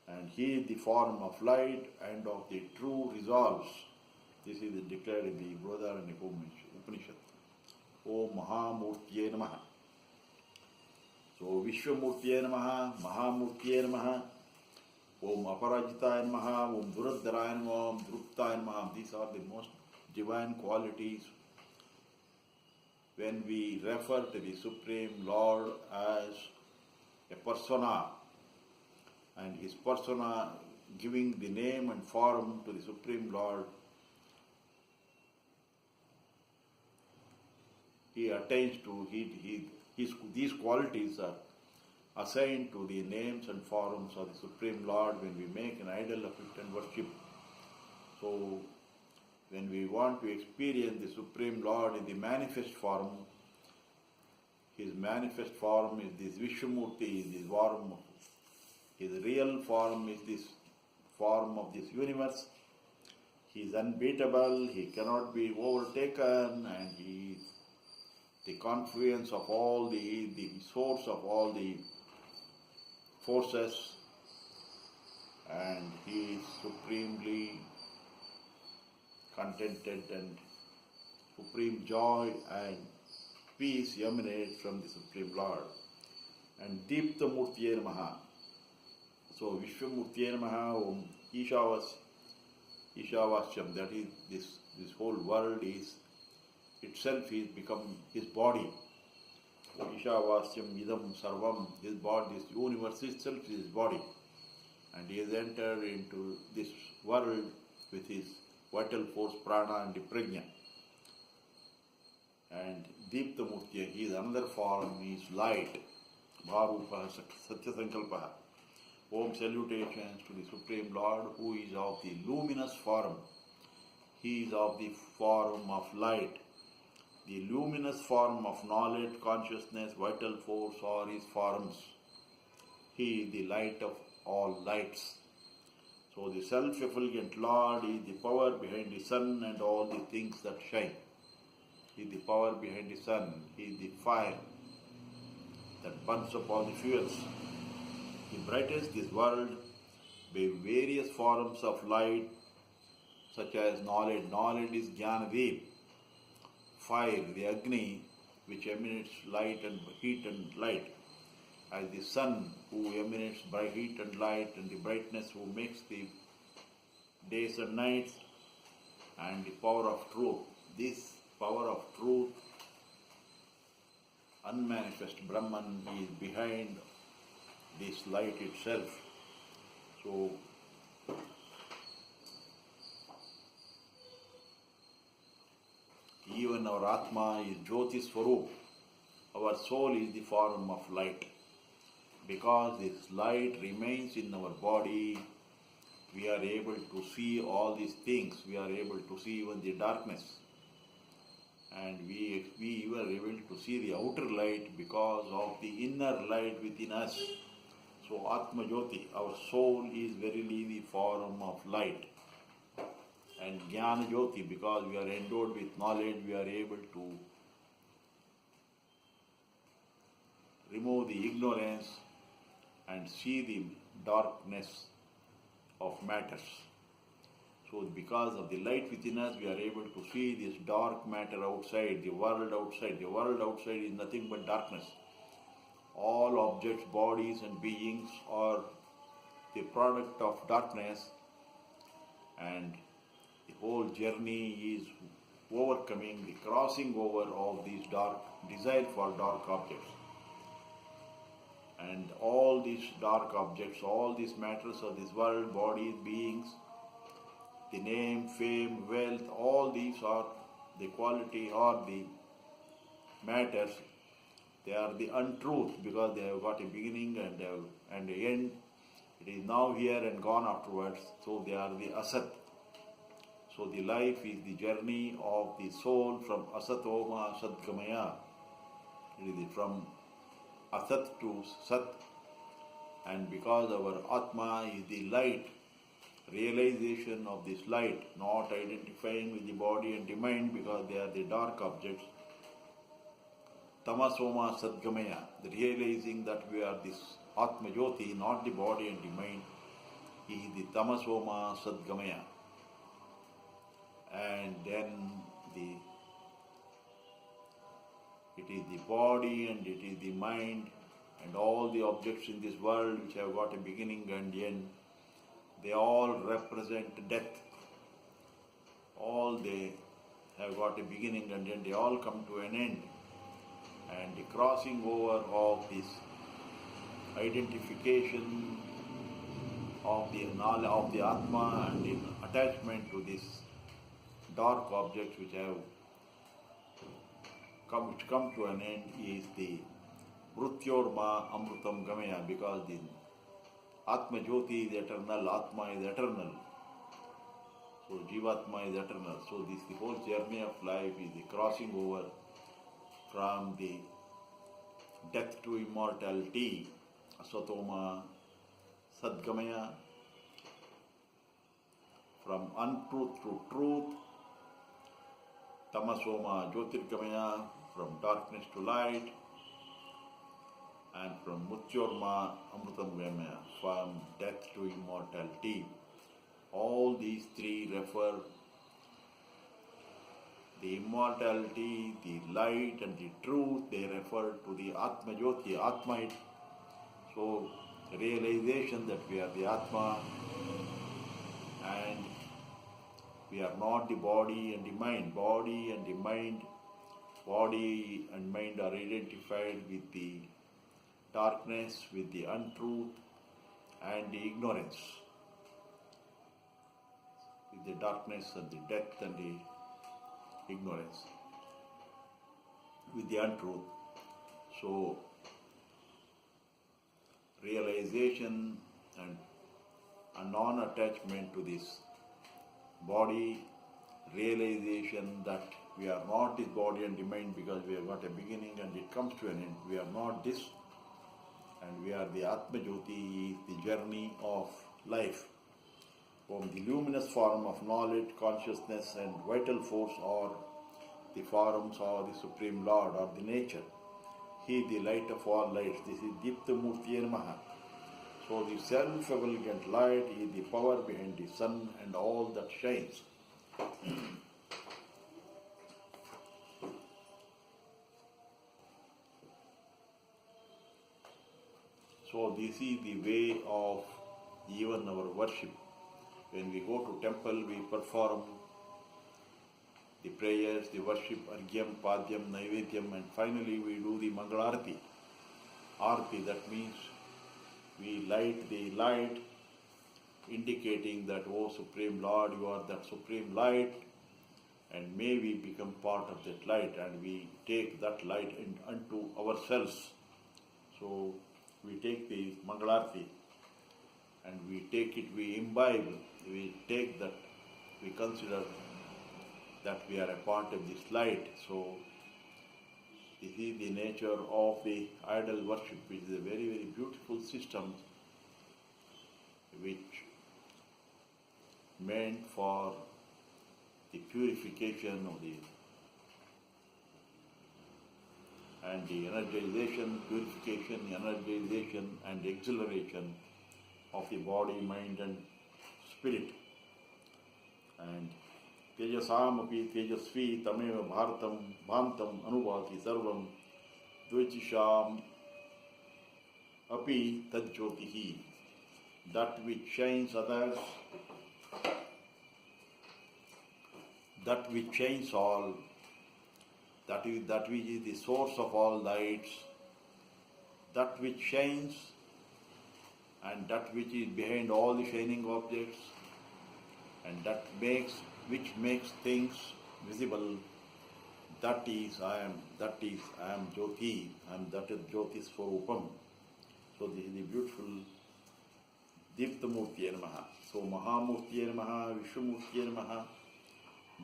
And he is the form of light and of the true resolves. This is declared in the Brihadaranyaka Upanishad. Om Mahamurtiye Namaha. So Vishwamurtiye Namaha, Mahamurtiye Namaha, Om Aparajitaya Namaha, Om Duradharaya Namaha, Om Druptaya Namaha. These are the most divine qualities. When we refer to the Supreme Lord as a persona, and his persona giving the name and form to the Supreme Lord, he attains to, these qualities are assigned to the names and forms of the Supreme Lord when we make an idol of it and worship. So, when we want to experience the Supreme Lord in the manifest form, his manifest form is this Vishwamurti, is this form. His real form is this form of this universe. He is unbeatable, he cannot be overtaken, and he is the confluence of all the source of all the forces, and he is supremely contented, and supreme joy and peace emanates from the Supreme Lord. And Deepta Murtiye Namaha. So Vishwamurtiye Namaha, Om Ishavasyam, that is this whole world is itself is become his body. Ishavasyam idam sarvam, his body, this universe itself is his body. And he has entered into this world with his vital force, prana and prajna. And Deepta Murtiya, he is another form, he is light. Bharupa Satya Sankalpaha. Om salutations to the Supreme Lord, who is of the luminous form. He is of the form of light. The luminous form of knowledge, consciousness, vital force are his forms. He is the light of all lights. So the self-effulgent Lord is the power behind the sun and all the things that shine. He is the power behind the sun. He is the fire that burns up all the fuels. He brightens this world by various forms of light, such as knowledge. Knowledge is Jnanadeep. Fire, the Agni, which emanates light and heat and light. As the sun, who emanates bright heat and light, and the brightness who makes the days and nights, and the power of truth. This power of truth, unmanifest Brahman, is behind this light itself. So, even our Atma is Jyoti Swarup. Our soul is the form of light. Because this light remains in our body, we are able to see all these things. We are able to see even the darkness. And we were able to see the outer light because of the inner light within us. So Atma Jyoti, our soul, is verily the form of light. And Jnana Jyoti, because we are endowed with knowledge, we are able to remove the ignorance and see the darkness of matters. So because of the light within us, we are able to see this dark matter outside, the world outside. The world outside is nothing but darkness. All objects, bodies and beings are the product of darkness, and the whole journey is overcoming the crossing over of these dark, desire for dark objects. And all these dark objects, all these matters of this world, bodies, beings, the name, fame, wealth, all these are the quality or the matters. They are the untruth because they have got a beginning and an end. It is now here and gone afterwards. So they are the asat. So the life is the journey of the soul from asatoma sadgamaya. It is from asat to sat. And because our atma is the light, realization of this light, not identifying with the body and the mind because they are the dark objects. Tamasoma Sadgamaya, the realizing that we are this Atma Jyoti, not the body and the mind, is the Tamasoma Sadgamaya. And then it is the body and it is the mind and all the objects in this world which have got a beginning and end. They all represent death. All they have got a beginning and end. They all come to an end. And the crossing over of this identification of the knowledge of the Atma and in attachment to this dark objects which come to an end is the Mrutyorma Amrutam Gamaya, because the Atma Jyoti is eternal, Atma is eternal. So Jivatma is eternal. So the whole journey of life is the crossing over from the death to immortality, Asatoma Sadgamaya, from untruth to truth, Tamasoma Jyotirgamaya, from darkness to light, and from Mutyorma Amrutam Vemaya, from death to immortality. All these three refer the immortality, the light and the truth, they refer to the Atma Jyoti, Atma. So realization that we are the Atma and we are not the body and the mind. Body and mind are identified with the darkness, with the untruth and the ignorance. With the darkness and the death and the ignorance. With the untruth. So realization and a non-attachment to this body, realization that we are not this body and the mind because we have got a beginning and it comes to an end. We are not this and we are the Atma Jyoti, the journey of life. From the luminous form of knowledge, consciousness and vital force or the forms or the Supreme Lord or the nature. He the light of all lights. This is Dipta Murtiye Namaha. So the self-effulgent light is the power behind the sun and all that shines. So this is the way of even our worship. When we go to temple, we perform the prayers, the worship, Argyam, Padyam, Naivedyam, and finally we do the Mangalarati. Arati, that means we light the light, indicating that, O Supreme Lord, you are that Supreme Light, and may we become part of that light, and we take that light unto ourselves. So we take the Mangalarati, and we take it, we imbibe, we take that, we consider that we are a part of this light. So this is the nature of the idol worship, which is a very, very beautiful system which meant for the purification of the and the energization, purification, energization and exhilaration of the body, mind and spirit. And Tejasam api tejasvi tameva bharatam bhantam anubhati sarvam dvijisham api tadjyotihi. That which shines others, that which shines all, that which is the source of all lights, that which shines and that which is behind all the shining objects, and which makes things visible, that is I am Jyoti, I am that is Jyoti Swarupam. So this is the beautiful Dipta Murtiye Namaha. So Mahamurtiye Namaha, Vishnumurtiye Namaha,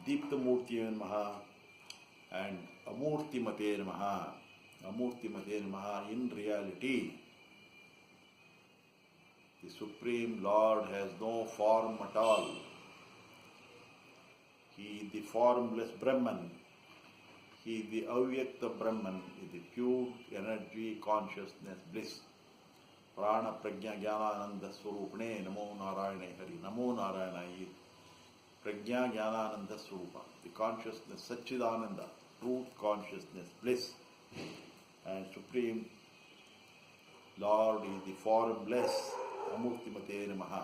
Dipta Murtiye Namaha, and Amurtimate Namaha. Amurtimate Namaha. In reality, the Supreme Lord has no form at all. He is the formless Brahman. He is the Avyakta Brahman, is the pure energy, consciousness, bliss. Prana Prajna Jnanananda Swarupane Namo Narayane Hari. Namo Narayana is Prajna Jnanananda Swarupa, the consciousness, Satchidananda, truth, consciousness, bliss. And Supreme Lord is the formless, Amurtimate Namaha.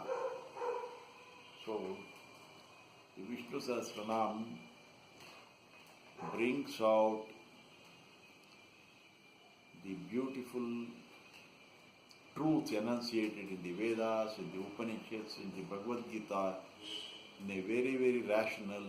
So, the Vishnusahasranama brings out the beautiful truths enunciated in the Vedas, in the Upanishads, in the Bhagavad Gita, in a very, very rational